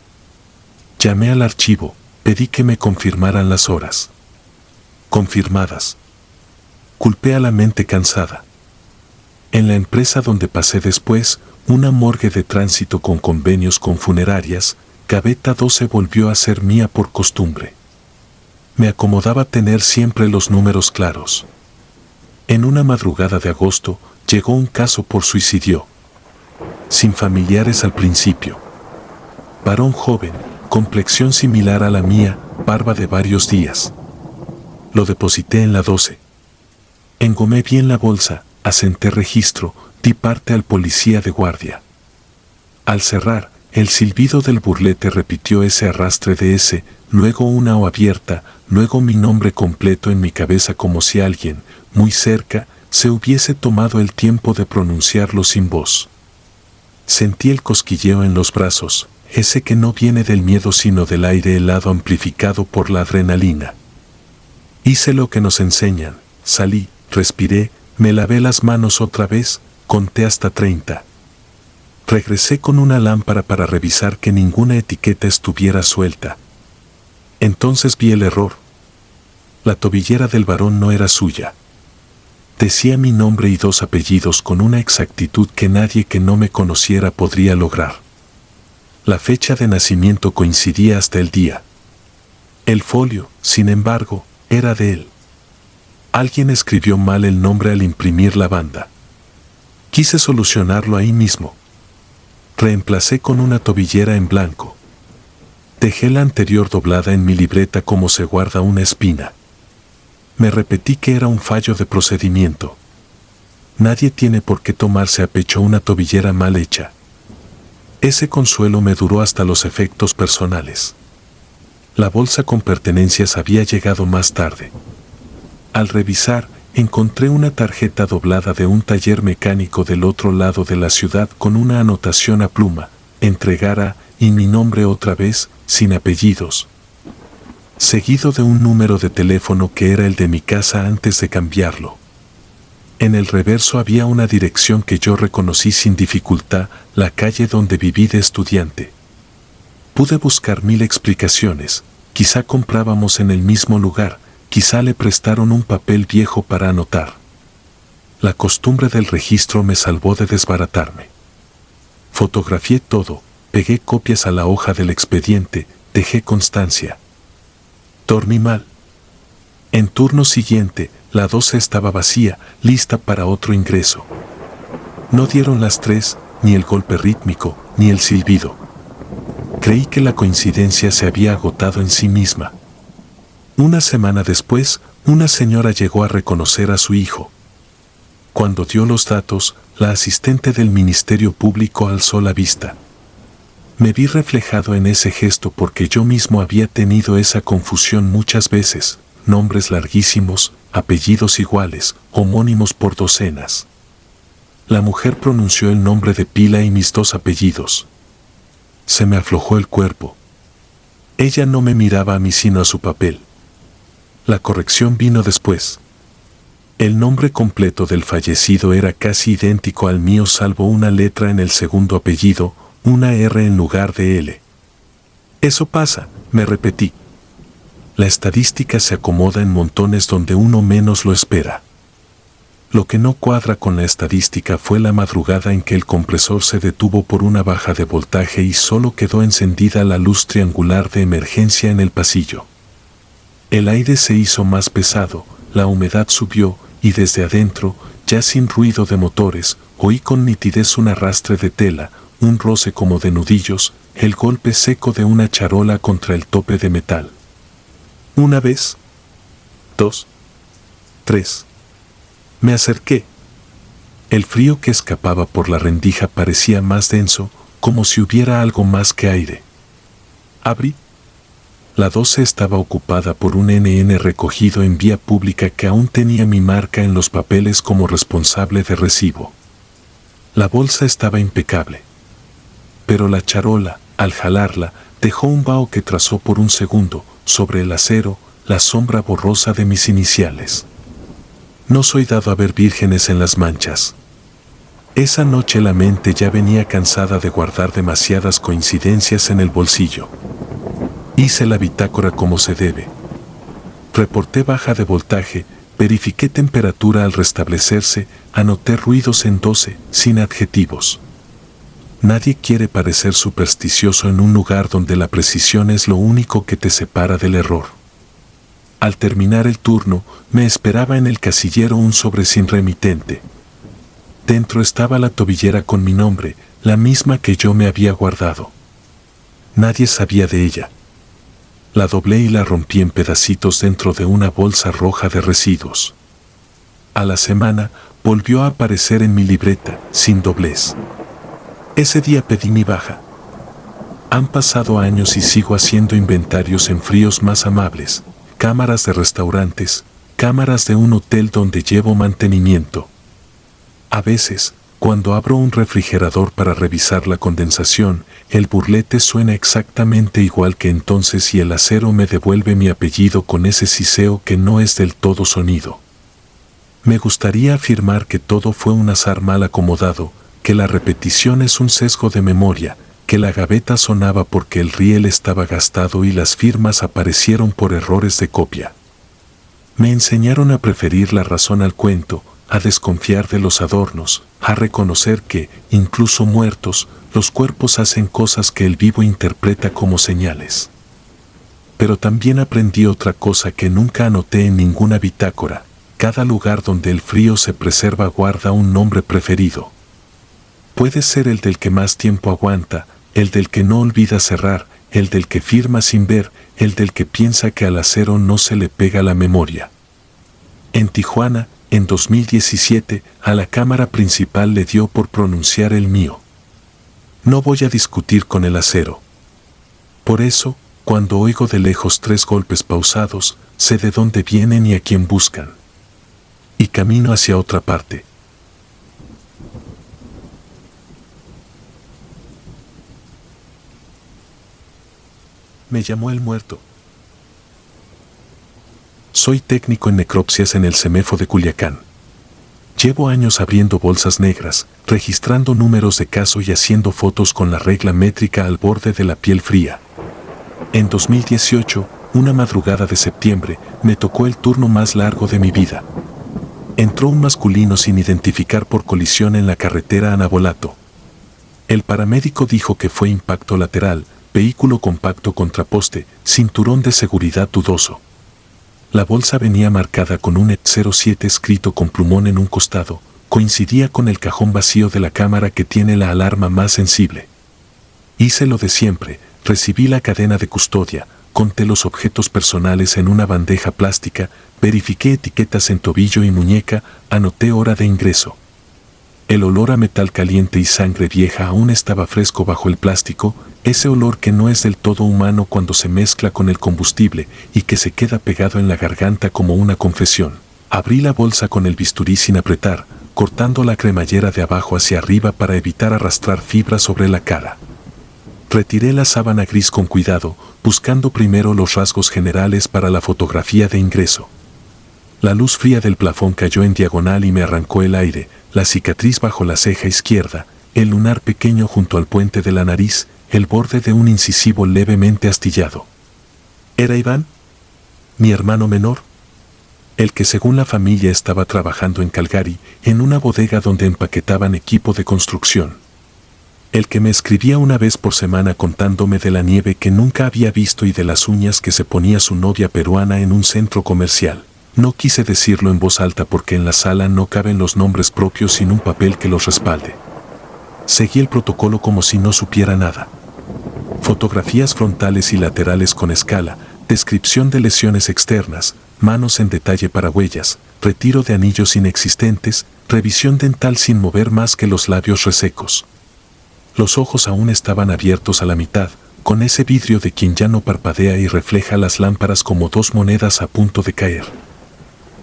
[SPEAKER 1] Llamé al archivo, pedí que me confirmaran las horas. Confirmadas. Culpé a la mente cansada. En la empresa donde pasé después, una morgue de tránsito con convenios con funerarias, Gaveta 12 volvió a ser mía por costumbre. Me acomodaba tener siempre los números claros. En una madrugada de agosto, llegó un caso por suicidio. Sin familiares al principio. Varón joven, complexión similar a la mía, barba de varios días. Lo deposité en la 12. Engomé bien la bolsa, asenté registro, di parte al policía de guardia. Al cerrar, el silbido del burlete repitió ese arrastre de ese, luego una O abierta, luego mi nombre completo en mi cabeza como si alguien, muy cerca, se hubiese tomado el tiempo de pronunciarlo sin voz. Sentí el cosquilleo en los brazos, ese que no viene del miedo sino del aire helado amplificado por la adrenalina. Hice lo que nos enseñan, salí, respiré, me lavé las manos otra vez, conté hasta 30. Regresé con una lámpara para revisar que ninguna etiqueta estuviera suelta. Entonces vi el error. La tobillera del varón no era suya. Decía mi nombre y 2 apellidos con una exactitud que nadie que no me conociera podría lograr. La fecha de nacimiento coincidía hasta el día. El folio, sin embargo, era de él. Alguien escribió mal el nombre al imprimir la banda. Quise solucionarlo ahí mismo. Reemplacé con una tobillera en blanco. Dejé la anterior doblada en mi libreta como se guarda una espina. Me repetí que era un fallo de procedimiento. Nadie tiene por qué tomarse a pecho una tobillera mal hecha. Ese consuelo me duró hasta los efectos personales. La bolsa con pertenencias había llegado más tarde. Al revisar, encontré una tarjeta doblada de un taller mecánico del otro lado de la ciudad con una anotación a pluma, entregar a, y mi nombre otra vez, sin apellidos. Seguido de un número de teléfono que era el de mi casa antes de cambiarlo. En el reverso había una dirección que yo reconocí sin dificultad, la calle donde viví de estudiante. Pude buscar 1000 explicaciones, quizá comprábamos en el mismo lugar, quizá le prestaron un papel viejo para anotar. La costumbre del registro me salvó de desbaratarme. Fotografié todo, pegué copias a la hoja del expediente, dejé constancia. Dormí mal. En turno siguiente, la 12 estaba vacía, lista para otro ingreso. No dieron las 3, ni el golpe rítmico, ni el silbido. Creí que la coincidencia se había agotado en sí misma. Una semana después, una señora llegó a reconocer a su hijo. Cuando dio los datos, la asistente del Ministerio Público alzó la vista. Me vi reflejado en ese gesto porque yo mismo había tenido esa confusión muchas veces, nombres larguísimos, apellidos iguales, homónimos por docenas. La mujer pronunció el nombre de Pila y mis dos apellidos. Se me aflojó el cuerpo. Ella no me miraba a mí sino a su papel. La corrección vino después. El nombre completo del fallecido era casi idéntico al mío salvo una letra en el segundo apellido, una R en lugar de L. Eso pasa, me repetí. La estadística se acomoda en montones donde uno menos lo espera. Lo que no cuadra con la estadística fue la madrugada en que el compresor se detuvo por una baja de voltaje y solo quedó encendida la luz triangular de emergencia en el pasillo. El aire se hizo más pesado, la humedad subió y desde adentro, ya sin ruido de motores, oí con nitidez un arrastre de tela, un roce como de nudillos, el golpe seco de una charola contra el tope de metal. Una vez, dos, tres. Me acerqué. El frío que escapaba por la rendija parecía más denso, como si hubiera algo más que aire. Abrí. La 12 estaba ocupada por un NN recogido en vía pública que aún tenía mi marca en los papeles como responsable de recibo. La bolsa estaba impecable. Pero la charola, al jalarla, dejó un vaho que trazó por un segundo, sobre el acero, la sombra borrosa de mis iniciales. No soy dado a ver vírgenes en las manchas. Esa noche la mente ya venía cansada de guardar demasiadas coincidencias en el bolsillo. Hice la bitácora como se debe. Reporté baja de voltaje, verifiqué temperatura al restablecerse, anoté ruidos en 12, sin adjetivos. Nadie quiere parecer supersticioso en un lugar donde la precisión es lo único que te separa del error. Al terminar el turno, me esperaba en el casillero un sobre sin remitente. Dentro estaba la tobillera con mi nombre, la misma que yo me había guardado. Nadie sabía de ella. La doblé y la rompí en pedacitos dentro de una bolsa roja de residuos. A la semana, volvió a aparecer en mi libreta, sin doblez. Ese día pedí mi baja. Han pasado años y sigo haciendo inventarios en fríos más amables, cámaras de restaurantes, cámaras de un hotel donde llevo mantenimiento. A veces, cuando abro un refrigerador para revisar la condensación, el burlete suena exactamente igual que entonces y el acero me devuelve mi apellido con ese siseo que no es del todo sonido. Me gustaría afirmar que todo fue un azar mal acomodado, que la repetición es un sesgo de memoria, que la gaveta sonaba porque el riel estaba gastado y las firmas aparecieron por errores de copia. Me enseñaron a preferir la razón al cuento, a desconfiar de los adornos, a reconocer que, incluso muertos, los cuerpos hacen cosas que el vivo interpreta como señales. Pero también aprendí otra cosa que nunca anoté en ninguna bitácora: cada lugar donde el frío se preserva guarda un nombre preferido. Puede ser el del que más tiempo aguanta, el del que no olvida cerrar, el del que firma sin ver, el del que piensa que al acero no se le pega la memoria. En Tijuana, en 2017, a la cámara principal le dio por pronunciar el mío. No voy a discutir con el acero. Por eso, cuando oigo de lejos 3 golpes pausados, sé de dónde vienen y a quién buscan. Y camino hacia otra parte. Me llamó el muerto. Soy técnico en necropsias en el CEMEFO de Culiacán. Llevo años abriendo bolsas negras, registrando números de caso y haciendo fotos con la regla métrica al borde de la piel fría. En 2018, una madrugada de septiembre, me tocó el turno más largo de mi vida. Entró un masculino sin identificar por colisión en la carretera a Navolato. El paramédico dijo que fue impacto lateral, vehículo compacto contra poste, cinturón de seguridad dudoso. La bolsa venía marcada con un E07 escrito con plumón en un costado, coincidía con el cajón vacío de la cámara que tiene la alarma más sensible. Hice lo de siempre, recibí la cadena de custodia, conté los objetos personales en una bandeja plástica, verifiqué etiquetas en tobillo y muñeca, anoté hora de ingreso. El olor a metal caliente y sangre vieja aún estaba fresco bajo el plástico, ese olor que no es del todo humano cuando se mezcla con el combustible y que se queda pegado en la garganta como una confesión. Abrí la bolsa con el bisturí sin apretar, cortando la cremallera de abajo hacia arriba para evitar arrastrar fibra sobre la cara. Retiré la sábana gris con cuidado, buscando primero los rasgos generales para la fotografía de ingreso. La luz fría del plafón cayó en diagonal y me arrancó el aire, la cicatriz bajo la ceja izquierda, el lunar pequeño junto al puente de la nariz, el borde de un incisivo levemente astillado. ¿Era Iván? ¿Mi hermano menor? El que según la familia estaba trabajando en Calgary, en una bodega donde empaquetaban equipo de construcción. El que me escribía una vez por semana contándome de la nieve que nunca había visto y de las uñas que se ponía su novia peruana en un centro comercial. No quise decirlo en voz alta porque en la sala no caben los nombres propios sin un papel que los respalde. Seguí el protocolo como si no supiera nada. Fotografías frontales y laterales con escala, descripción de lesiones externas, manos en detalle para huellas, retiro de anillos inexistentes, revisión dental sin mover más que los labios resecos. Los ojos aún estaban abiertos a la mitad, con ese vidrio de quien ya no parpadea y refleja las lámparas como dos monedas a punto de caer.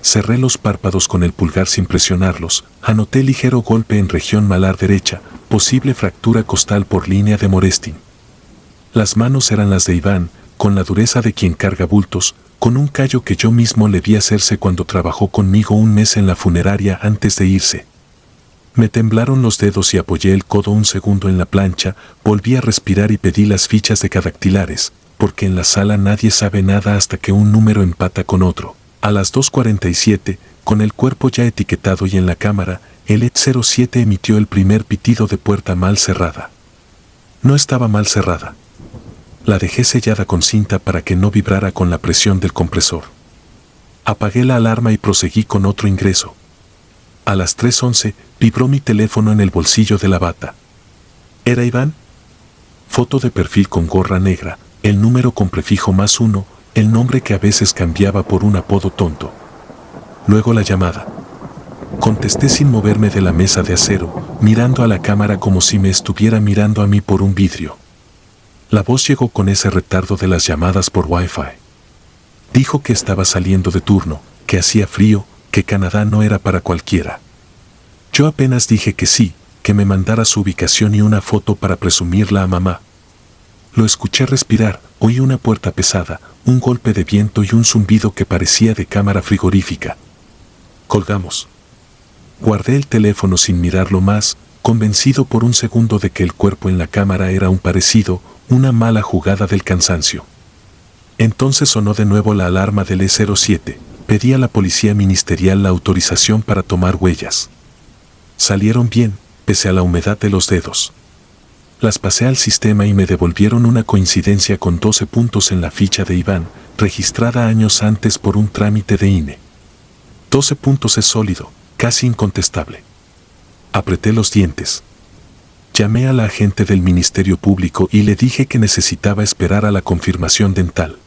[SPEAKER 1] Cerré los párpados con el pulgar sin presionarlos, anoté ligero golpe en región malar derecha, posible fractura costal por línea de Morestin. Las manos eran las de Iván, con la dureza de quien carga bultos, con un callo que yo mismo le vi hacerse cuando trabajó conmigo un mes en la funeraria antes de irse. Me temblaron los dedos y apoyé el codo un segundo en la plancha, volví a respirar y pedí las fichas de cadactilares, porque en la sala nadie sabe nada hasta que un número empata con otro. A las 2:47, con el cuerpo ya etiquetado y en la cámara, el E07 emitió el primer pitido de puerta mal cerrada. No estaba mal cerrada. La dejé sellada con cinta para que no vibrara con la presión del compresor. Apagué la alarma y proseguí con otro ingreso. A las 3:11, vibró mi teléfono en el bolsillo de la bata. ¿Era Iván? Foto de perfil con gorra negra, el número con prefijo +1, el nombre que a veces cambiaba por un apodo tonto. Luego la llamada. Contesté sin moverme de la mesa de acero, mirando a la cámara como si me estuviera mirando a mí por un vidrio. La voz llegó con ese retardo de las llamadas por Wi-Fi. Dijo que estaba saliendo de turno, que hacía frío, que Canadá no era para cualquiera. Yo apenas dije que sí, que me mandara su ubicación y una foto para presumirla a mamá. Lo escuché respirar, oí una puerta pesada, un golpe de viento y un zumbido que parecía de cámara frigorífica. Colgamos. Guardé el teléfono sin mirarlo más, convencido por un segundo de que el cuerpo en la cámara era un parecido, una mala jugada del cansancio. Entonces sonó de nuevo la alarma del E07. Pedí a la policía ministerial la autorización para tomar huellas. Salieron bien, pese a la humedad de los dedos. Las pasé al sistema y me devolvieron una coincidencia con 12 puntos en la ficha de Iván, registrada años antes por un trámite de INE. 12 puntos es sólido, casi incontestable. Apreté los dientes. Llamé a la agente del Ministerio Público y le dije que necesitaba esperar a la confirmación dental.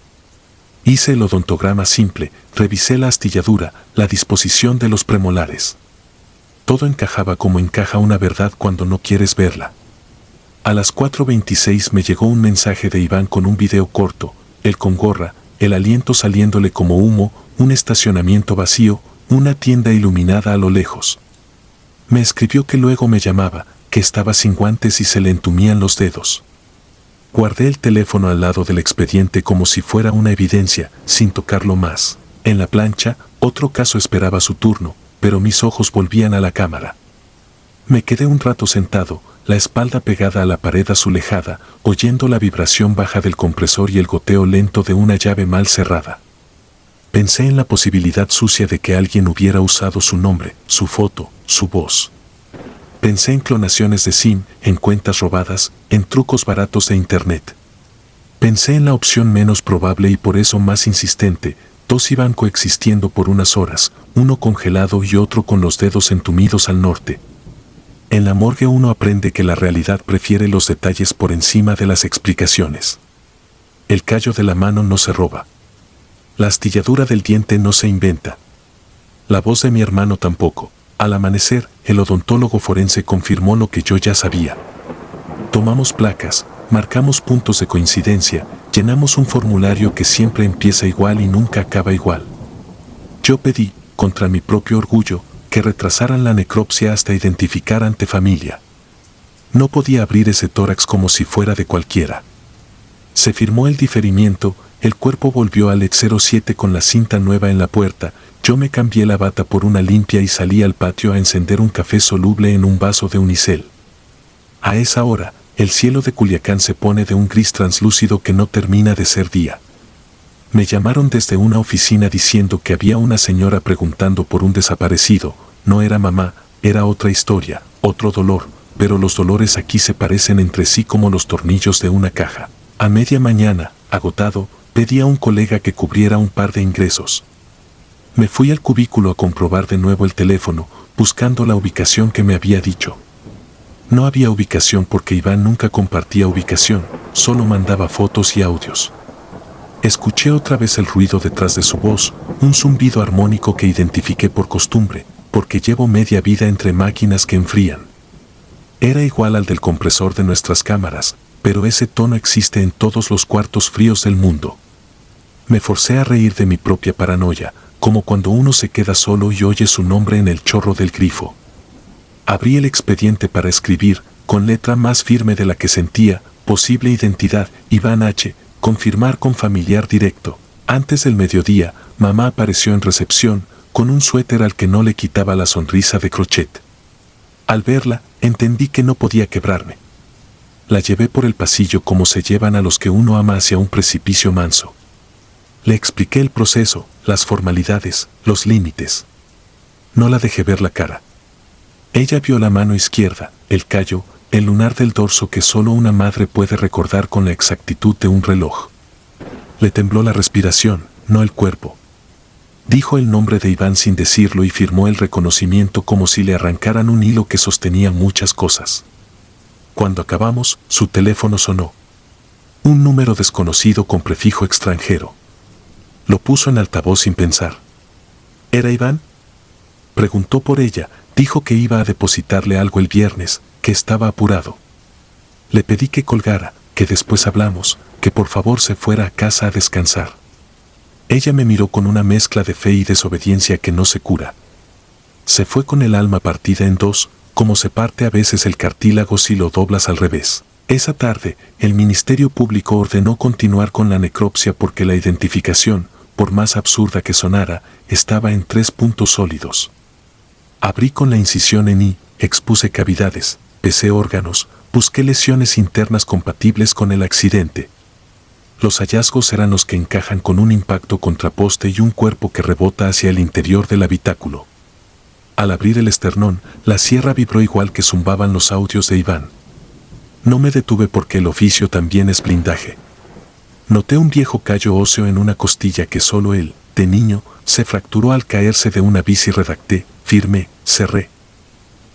[SPEAKER 1] Hice el odontograma simple, revisé la astilladura, la disposición de los premolares. Todo encajaba como encaja una verdad cuando no quieres verla. A las 4:26 me llegó un mensaje de Iván con un video corto, él con gorra, el aliento saliéndole como humo, un estacionamiento vacío, una tienda iluminada a lo lejos. Me escribió que luego me llamaba, que estaba sin guantes y se le entumían los dedos. Guardé el teléfono al lado del expediente como si fuera una evidencia, sin tocarlo más. En la plancha, otro caso esperaba su turno, pero mis ojos volvían a la cámara. Me quedé un rato sentado, la espalda pegada a la pared azulejada, oyendo la vibración baja del compresor y el goteo lento de una llave mal cerrada. Pensé en la posibilidad sucia de que alguien hubiera usado su nombre, su foto, su voz. Pensé en clonaciones de SIM, en cuentas robadas, en trucos baratos de internet. Pensé en la opción menos probable y por eso más insistente, dos iban coexistiendo por unas horas, uno congelado y otro con los dedos entumidos al norte. En la morgue uno aprende que la realidad prefiere los detalles por encima de las explicaciones. El callo de la mano no se roba. La astilladura del diente no se inventa. La voz de mi hermano tampoco. Al amanecer, el odontólogo forense confirmó lo que yo ya sabía. Tomamos placas, marcamos puntos de coincidencia, llenamos un formulario que siempre empieza igual y nunca acaba igual. Yo pedí, contra mi propio orgullo, que que retrasaran la necropsia hasta identificar ante familia. No podía abrir ese tórax como si fuera de cualquiera. Se firmó el diferimiento, el cuerpo volvió al ET-07 con la cinta nueva en la puerta, yo me cambié la bata por una limpia y salí al patio a encender un café soluble en un vaso de unicel. A esa hora, el cielo de Culiacán se pone de un gris translúcido que no termina de ser día. Me llamaron desde una oficina diciendo que había una señora preguntando por un desaparecido, no era mamá, era otra historia, otro dolor, pero los dolores aquí se parecen entre sí como los tornillos de una caja. A media mañana, agotado, pedí a un colega que cubriera un par de ingresos. Me fui al cubículo a comprobar de nuevo el teléfono, buscando la ubicación que me había dicho. No había ubicación porque Iván nunca compartía ubicación, solo mandaba fotos y audios. Escuché otra vez el ruido detrás de su voz, un zumbido armónico que identifiqué por costumbre, porque llevo media vida entre máquinas que enfrían. Era igual al del compresor de nuestras cámaras, pero ese tono existe en todos los cuartos fríos del mundo. Me forcé a reír de mi propia paranoia, como cuando uno se queda solo y oye su nombre en el chorro del grifo. Abrí el expediente para escribir, con letra más firme de la que sentía, posible identidad, Iván H., confirmar con familiar directo. Antes del mediodía, mamá apareció en recepción, con un suéter al que no le quitaba la sonrisa de crochet. Al verla, entendí que no podía quebrarme. La llevé por el pasillo como se llevan a los que uno ama hacia un precipicio manso. Le expliqué el proceso, las formalidades, los límites. No la dejé ver la cara. Ella vio la mano izquierda, el callo, el lunar del dorso que solo una madre puede recordar con la exactitud de un reloj. Le tembló la respiración, no el cuerpo. Dijo el nombre de Iván sin decirlo y firmó el reconocimiento como si le arrancaran un hilo que sostenía muchas cosas. Cuando acabamos, su teléfono sonó. Un número desconocido con prefijo extranjero. Lo puso en altavoz sin pensar. ¿Era Iván? Preguntó por ella, dijo que iba a depositarle algo el viernes, que estaba apurado. Le pedí que colgara, que después hablamos, que por favor se fuera a casa a descansar. Ella me miró con una mezcla de fe y desobediencia que no se cura. Se fue con el alma partida en dos, como se parte a veces el cartílago si lo doblas al revés. Esa tarde, el Ministerio Público ordenó continuar con la necropsia porque la identificación, por más absurda que sonara, estaba en 3 puntos sólidos. Abrí con la incisión en I, expuse cavidades, pesé órganos, busqué lesiones internas compatibles con el accidente. Los hallazgos eran los que encajan con un impacto contra poste y un cuerpo que rebota hacia el interior del habitáculo. Al abrir el esternón, la sierra vibró igual que zumbaban los audios de Iván. No me detuve porque el oficio también es blindaje. Noté un viejo callo óseo en una costilla que solo él, de niño, se fracturó al caerse de una bici. Redacté, firmé, cerré.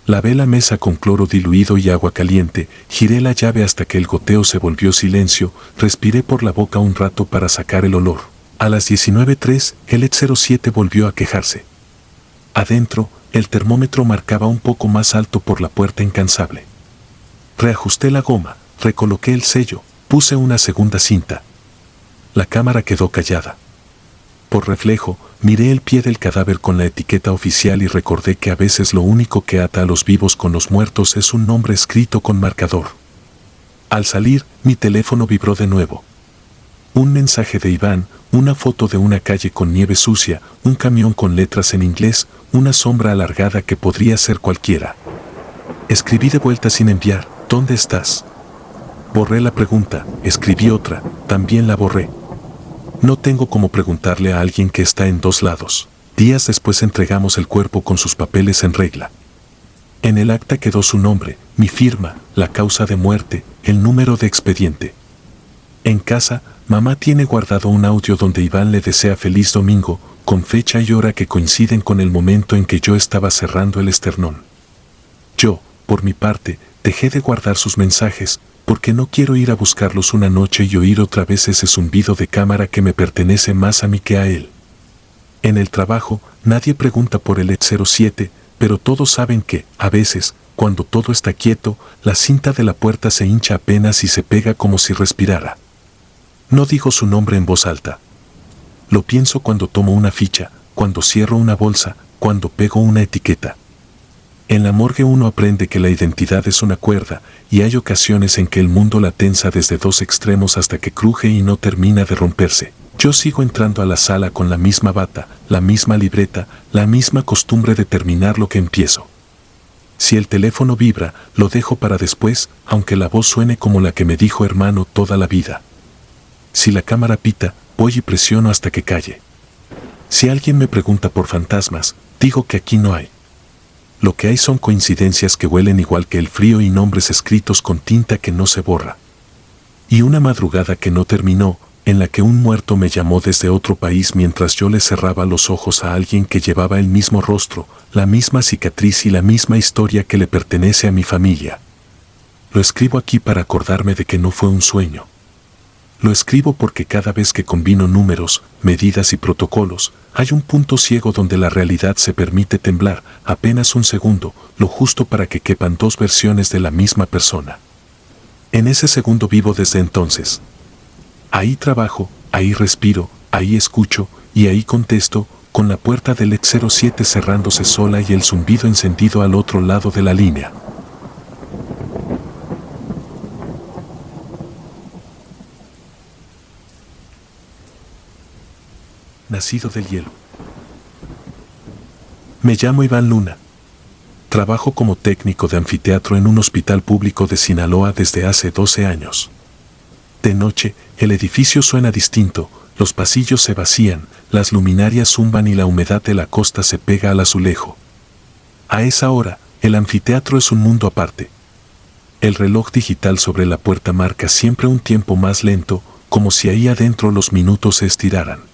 [SPEAKER 1] Lavé la mesa con cloro diluido y agua caliente, giré la llave hasta que el goteo se volvió silencio, respiré por la boca un rato para sacar el olor. A las 19:03, el ET-07 volvió a quejarse. Adentro, el termómetro marcaba un poco más alto por la puerta incansable. Reajusté la goma, recoloqué el sello, puse una segunda cinta. La cámara quedó callada. Por reflejo, miré el pie del cadáver con la etiqueta oficial y recordé que a veces lo único que ata a los vivos con los muertos es un nombre escrito con marcador. Al salir, mi teléfono vibró de nuevo. Un mensaje de Iván, una foto de una calle con nieve sucia, un camión con letras en inglés, una sombra alargada que podría ser cualquiera. Escribí de vuelta sin enviar, ¿dónde estás? Borré la pregunta, escribí otra, también la borré. No tengo cómo preguntarle a alguien que está en 2 lados. Días después entregamos el cuerpo con sus papeles en regla. En el acta quedó su nombre, mi firma, la causa de muerte, el número de expediente. En casa, mamá tiene guardado un audio donde Iván le desea feliz domingo, con fecha y hora que coinciden con el momento en que yo estaba cerrando el esternón. Yo, por mi parte, dejé de guardar sus mensajes, porque no quiero ir a buscarlos una noche y oír otra vez ese zumbido de cámara que me pertenece más a mí que a él. En el trabajo, nadie pregunta por el ET-07, pero todos saben que, a veces, cuando todo está quieto, la cinta de la puerta se hincha apenas y se pega como si respirara. No dijo su nombre en voz alta. Lo pienso cuando tomo una ficha, cuando cierro una bolsa, cuando pego una etiqueta. En la morgue uno aprende que la identidad es una cuerda, y hay ocasiones en que el mundo la tensa desde dos extremos hasta que cruje y no termina de romperse. Yo sigo entrando a la sala con la misma bata, la misma libreta, la misma costumbre de terminar lo que empiezo. Si el teléfono vibra, lo dejo para después, aunque la voz suene como la que me dijo hermano toda la vida. Si la cámara pita, voy y presiono hasta que calle. Si alguien me pregunta por fantasmas, digo que aquí no hay. Lo que hay son coincidencias que huelen igual que el frío y nombres escritos con tinta que no se borra. Y una madrugada que no terminó, en la que un muerto me llamó desde otro país mientras yo le cerraba los ojos a alguien que llevaba el mismo rostro, la misma cicatriz y la misma historia que le pertenece a mi familia. Lo escribo aquí para acordarme de que no fue un sueño. Lo escribo porque cada vez que combino números, medidas y protocolos, hay un punto ciego donde la realidad se permite temblar, apenas un segundo, lo justo para que quepan dos versiones de la misma persona. En ese segundo vivo desde entonces. Ahí trabajo, ahí respiro, ahí escucho y ahí contesto, con la puerta del X07 cerrándose sola y el zumbido encendido al otro lado de la línea. Nacido del hielo. Me llamo Iván Luna. Trabajo como técnico de anfiteatro en un hospital público de Sinaloa desde hace 12 años. De noche, el edificio suena distinto, los pasillos se vacían, las luminarias zumban y la humedad de la costa se pega al azulejo. A esa hora, el anfiteatro es un mundo aparte. El reloj digital sobre la puerta marca siempre un tiempo más lento, como si ahí adentro los minutos se estiraran.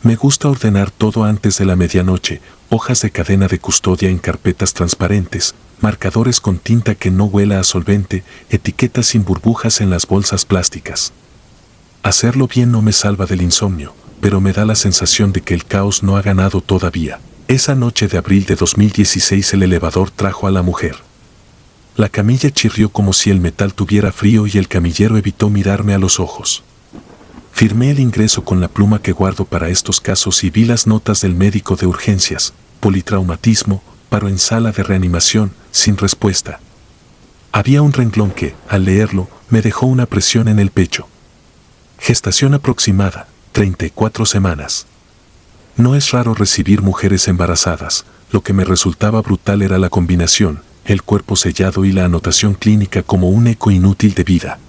[SPEAKER 1] Me gusta ordenar todo antes de la medianoche, hojas de cadena de custodia en carpetas transparentes, marcadores con tinta que no huela a solvente, etiquetas sin burbujas en las bolsas plásticas. Hacerlo bien no me salva del insomnio, pero me da la sensación de que el caos no ha ganado todavía. Esa noche de abril de 2016 el elevador trajo a la mujer. La camilla chirrió como si el metal tuviera frío y el camillero evitó mirarme a los ojos. Firmé el ingreso con la pluma que guardo para estos casos y vi las notas del médico de urgencias, politraumatismo, paro en sala de reanimación, sin respuesta. Había un renglón que, al leerlo, me dejó una presión en el pecho. Gestación aproximada, 34 semanas. No es raro recibir mujeres embarazadas, lo que me resultaba brutal era la combinación, el cuerpo sellado y la anotación clínica como un eco inútil de vida.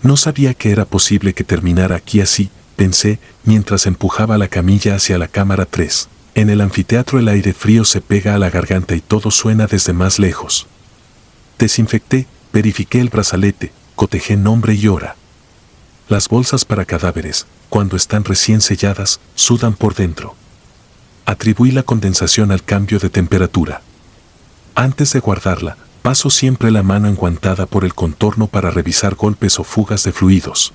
[SPEAKER 1] No sabía que era posible que terminara aquí así, pensé, mientras empujaba la camilla hacia la cámara 3. En el anfiteatro el aire frío se pega a la garganta y todo suena desde más lejos. Desinfecté, verifiqué el brazalete, cotejé nombre y hora. Las bolsas para cadáveres, cuando están recién selladas, sudan por dentro. Atribuí la condensación al cambio de temperatura. Antes de guardarla, paso siempre la mano enguantada por el contorno para revisar golpes o fugas de fluidos.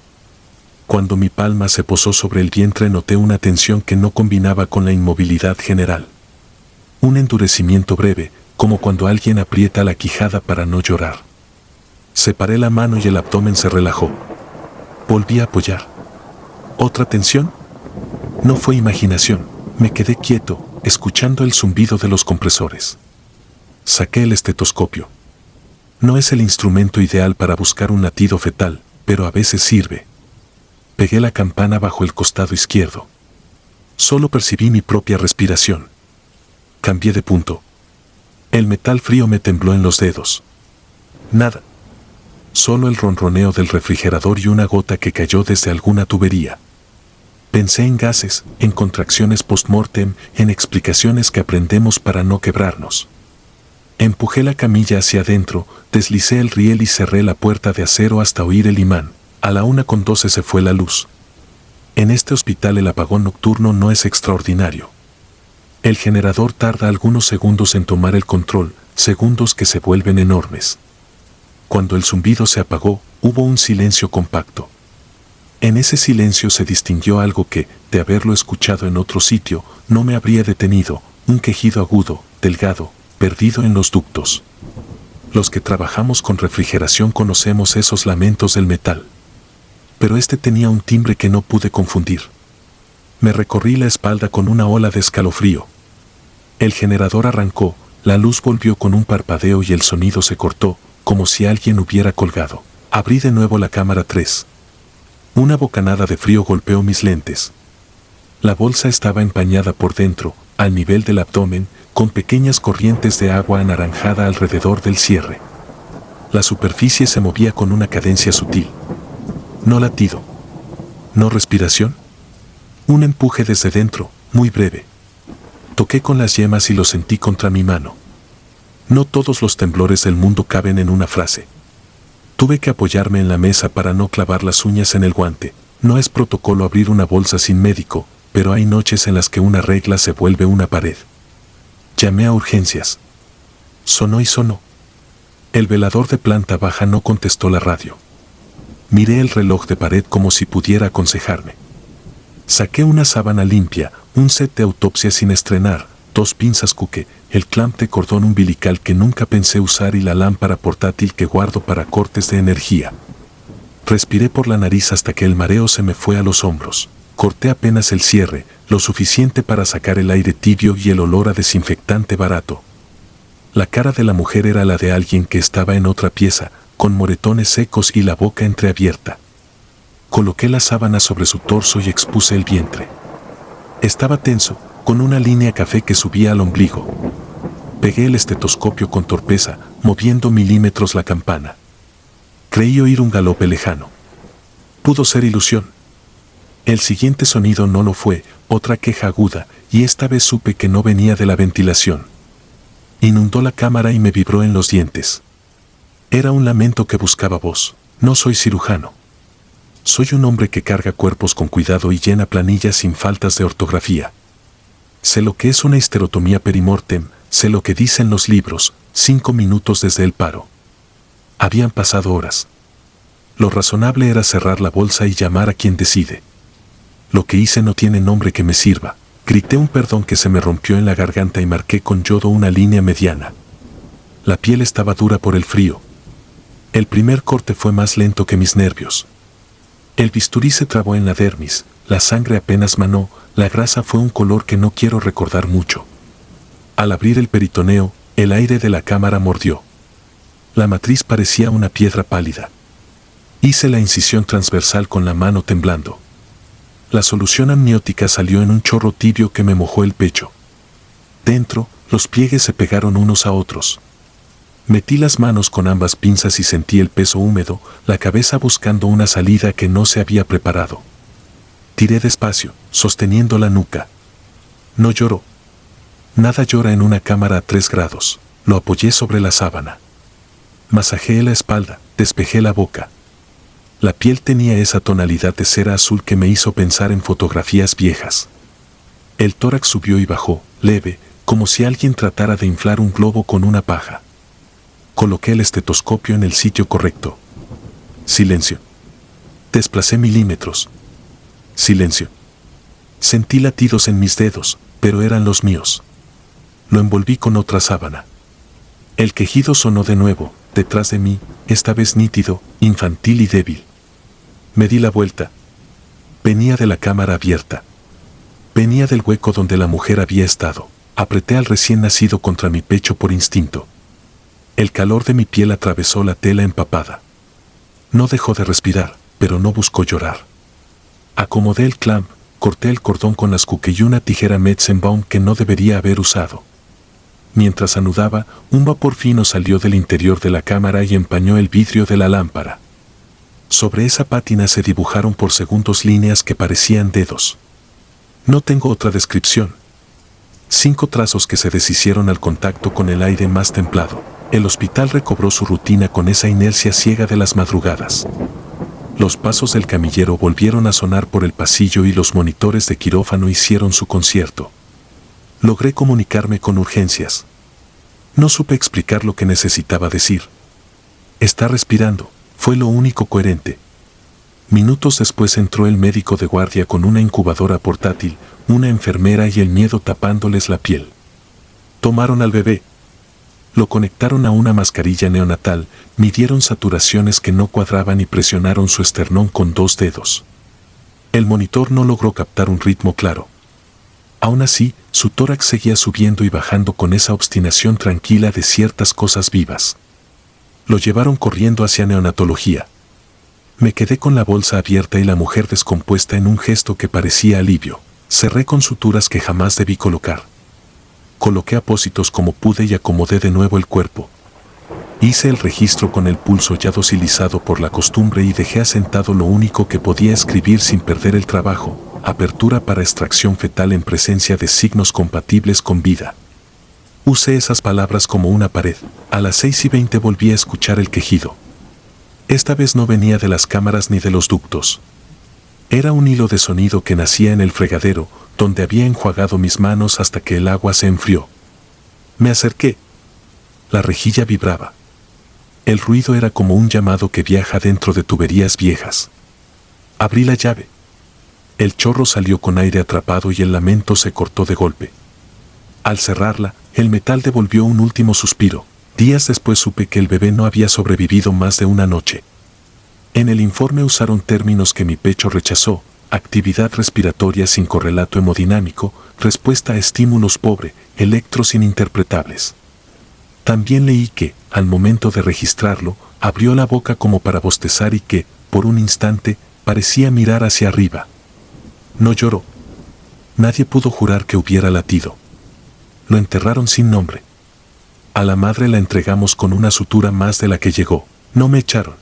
[SPEAKER 1] Cuando mi palma se posó sobre el vientre noté una tensión que no combinaba con la inmovilidad general. Un endurecimiento breve, como cuando alguien aprieta la quijada para no llorar. Separé la mano y el abdomen se relajó. Volví a apoyar. ¿Otra tensión? No fue imaginación, me quedé quieto, escuchando el zumbido de los compresores. Saqué el estetoscopio. No es el instrumento ideal para buscar un latido fetal, pero a veces sirve. Pegué la campana bajo el costado izquierdo. Solo percibí mi propia respiración. Cambié de punto. El metal frío me tembló en los dedos. Nada. Solo el ronroneo del refrigerador y una gota que cayó desde alguna tubería. Pensé en gases, en contracciones post-mortem, en explicaciones que aprendemos para no quebrarnos. Empujé la camilla hacia adentro, deslicé el riel y cerré la puerta de acero hasta oír el imán. A la 1:12 se fue la luz. En este hospital el apagón nocturno no es extraordinario. El generador tarda algunos segundos en tomar el control, segundos que se vuelven enormes. Cuando el zumbido se apagó, hubo un silencio compacto. En ese silencio se distinguió algo que, de haberlo escuchado en otro sitio, no me habría detenido, un quejido agudo, delgado, perdido en los ductos. Los que trabajamos con refrigeración conocemos esos lamentos del metal. Pero este tenía un timbre que no pude confundir. Me recorrí la espalda con una ola de escalofrío. El generador arrancó, la luz volvió con un parpadeo y el sonido se cortó, como si alguien hubiera colgado. Abrí de nuevo la cámara 3. Una bocanada de frío golpeó mis lentes. La bolsa estaba empañada por dentro, al nivel del abdomen, con pequeñas corrientes de agua anaranjada alrededor del cierre. La superficie se movía con una cadencia sutil. No latido. No respiración. Un empuje desde dentro, muy breve. Toqué con las yemas y lo sentí contra mi mano. No todos los temblores del mundo caben en una frase. Tuve que apoyarme en la mesa para no clavar las uñas en el guante. No es protocolo abrir una bolsa sin médico, pero hay noches en las que una regla se vuelve una pared. Llamé a urgencias. Sonó y sonó. El velador de planta baja no contestó la radio. Miré el reloj de pared como si pudiera aconsejarme. Saqué una sábana limpia, un set de autopsia sin estrenar, 2 pinzas Cuque, el clamp de cordón umbilical que nunca pensé usar y la lámpara portátil que guardo para cortes de energía. Respiré por la nariz hasta que el mareo se me fue a los hombros. Corté apenas el cierre, lo suficiente para sacar el aire tibio y el olor a desinfectante barato. La cara de la mujer era la de alguien que estaba en otra pieza, con moretones secos y la boca entreabierta. Coloqué la sábana sobre su torso y expuse el vientre. Estaba tenso, con una línea café que subía al ombligo. Pegué el estetoscopio con torpeza, moviendo milímetros la campana. Creí oír un galope lejano. Pudo ser ilusión. El siguiente sonido no lo fue, otra queja aguda, y esta vez supe que no venía de la ventilación. Inundó la cámara y me vibró en los dientes. Era un lamento que buscaba voz. No soy cirujano. Soy un hombre que carga cuerpos con cuidado y llena planillas sin faltas de ortografía. Sé lo que es una histerotomía perimortem, sé lo que dicen los libros, 5 minutos desde el paro. Habían pasado horas. Lo razonable era cerrar la bolsa y llamar a quien decide. Lo que hice no tiene nombre que me sirva. Grité un perdón que se me rompió en la garganta y marqué con yodo una línea mediana. La piel estaba dura por el frío. El primer corte fue más lento que mis nervios. El bisturí se trabó en la dermis, la sangre apenas manó, la grasa fue un color que no quiero recordar mucho. Al abrir el peritoneo, el aire de la cámara mordió. La matriz parecía una piedra pálida. Hice la incisión transversal con la mano temblando. La solución amniótica salió en un chorro tibio que me mojó el pecho. Dentro, los pliegues se pegaron unos a otros. Metí las manos con ambas pinzas y sentí el peso húmedo, la cabeza buscando una salida que no se había preparado. Tiré despacio, sosteniendo la nuca. No lloró. Nada llora en una cámara a 3 grados. Lo apoyé sobre la sábana. Masajeé la espalda, despejé la boca. La piel tenía esa tonalidad de cera azul que me hizo pensar en fotografías viejas. El tórax subió y bajó, leve, como si alguien tratara de inflar un globo con una paja. Coloqué el estetoscopio en el sitio correcto. Silencio. Desplacé milímetros. Silencio. Sentí latidos en mis dedos, pero eran los míos. Lo envolví con otra sábana. El quejido sonó de nuevo, detrás de mí, esta vez nítido, infantil y débil. Me di la vuelta. Venía de la cámara abierta. Venía del hueco donde la mujer había estado. Apreté al recién nacido contra mi pecho por instinto. El calor de mi piel atravesó la tela empapada. No dejó de respirar, pero no buscó llorar. Acomodé el clamp, corté el cordón con las Cuque y una tijera Metzenbaum que no debería haber usado. Mientras anudaba, un vapor fino salió del interior de la cámara y empañó el vidrio de la lámpara. Sobre esa pátina se dibujaron por segundos líneas que parecían dedos. No tengo otra descripción. 5 trazos que se deshicieron al contacto con el aire más templado. El hospital recobró su rutina con esa inercia ciega de las madrugadas. Los pasos del camillero volvieron a sonar por el pasillo y los monitores de quirófano hicieron su concierto. Logré comunicarme con urgencias. No supe explicar lo que necesitaba decir. Está respirando, fue lo único coherente. Minutos después entró el médico de guardia con una incubadora portátil, una enfermera y el miedo tapándoles la piel. Tomaron al bebé. Lo conectaron a una mascarilla neonatal, midieron saturaciones que no cuadraban y presionaron su esternón con 2 dedos. El monitor no logró captar un ritmo claro. Aún así, su tórax seguía subiendo y bajando con esa obstinación tranquila de ciertas cosas vivas. Lo llevaron corriendo hacia neonatología. Me quedé con la bolsa abierta y la mujer descompuesta en un gesto que parecía alivio. Cerré con suturas que jamás debí colocar. Coloqué apósitos como pude y acomodé de nuevo el cuerpo. Hice el registro con el pulso ya docilizado por la costumbre y dejé asentado lo único que podía escribir sin perder el trabajo: apertura para extracción fetal en presencia de signos compatibles con vida. Usé esas palabras como una pared. A las 6:20 volví a escuchar el quejido. Esta vez no venía de las cámaras ni de los ductos. Era un hilo de sonido que nacía en el fregadero, donde había enjuagado mis manos hasta que el agua se enfrió. Me acerqué. La rejilla vibraba. El ruido era como un llamado que viaja dentro de tuberías viejas. Abrí la llave. El chorro salió con aire atrapado y el lamento se cortó de golpe. Al cerrarla, el metal devolvió un último suspiro. Días después supe que el bebé no había sobrevivido más de una noche. En el informe usaron términos que mi pecho rechazó: actividad respiratoria sin correlato hemodinámico, respuesta a estímulos pobre, electros ininterpretables. También leí que, al momento de registrarlo, abrió la boca como para bostezar y que, por un instante, parecía mirar hacia arriba. No lloró. Nadie pudo jurar que hubiera latido. Lo enterraron sin nombre. A la madre la entregamos con una sutura más de la que llegó. No me echaron.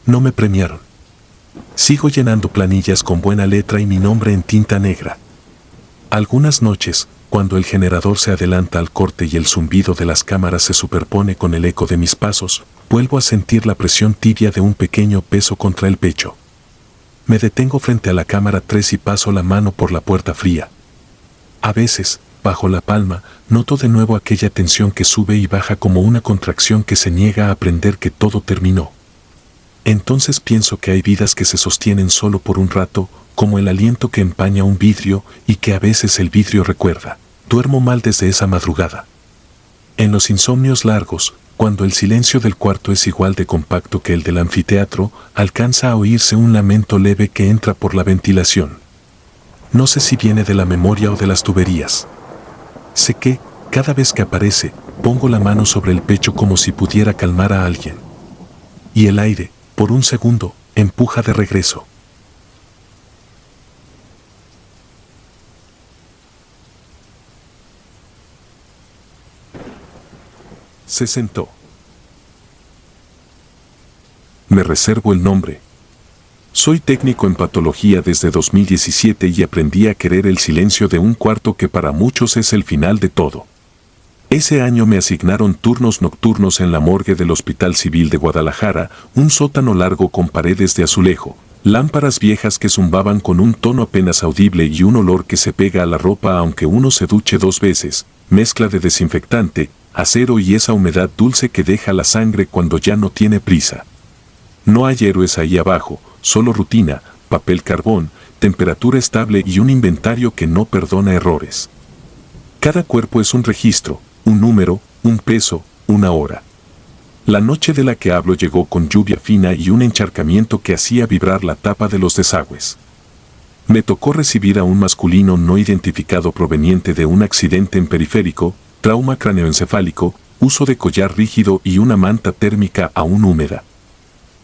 [SPEAKER 1] No me premiaron. Sigo llenando planillas con buena letra y mi nombre en tinta negra. Algunas noches, cuando el generador se adelanta al corte y el zumbido de las cámaras se superpone con el eco de mis pasos, vuelvo a sentir la presión tibia de un pequeño peso contra el pecho. Me detengo frente a la cámara 3 y paso la mano por la puerta fría. A veces, bajo la palma, noto de nuevo aquella tensión que sube y baja como una contracción que se niega a aprender que todo terminó. Entonces pienso que hay vidas que se sostienen solo por un rato, como el aliento que empaña un vidrio y que a veces el vidrio recuerda. Duermo mal desde esa madrugada. En los insomnios largos, cuando el silencio del cuarto es igual de compacto que el del anfiteatro, alcanza a oírse un lamento leve que entra por la ventilación. No sé si viene de la memoria o de las tuberías. Sé que, cada vez que aparece, pongo la mano sobre el pecho como si pudiera calmar a alguien. Y el aire, por un segundo, empuja de regreso. Se sentó. Me reservo el nombre. Soy técnico en patología desde 2017 y aprendí a querer el silencio de un cuarto que para muchos es el final de todo. Ese año me asignaron turnos nocturnos en la morgue del Hospital Civil de Guadalajara, un sótano largo con paredes de azulejo, lámparas viejas que zumbaban con un tono apenas audible y un olor que se pega a la ropa aunque uno se duche 2 veces, mezcla de desinfectante, acero y esa humedad dulce que deja la sangre cuando ya no tiene prisa. No hay héroes ahí abajo, solo rutina, papel carbón, temperatura estable y un inventario que no perdona errores. Cada cuerpo es un registro, un número, un peso, una hora. La noche de la que hablo llegó con lluvia fina y un encharcamiento que hacía vibrar la tapa de los desagües. Me tocó recibir a un masculino no identificado proveniente de un accidente en periférico, trauma craneoencefálico, uso de collar rígido y una manta térmica aún húmeda.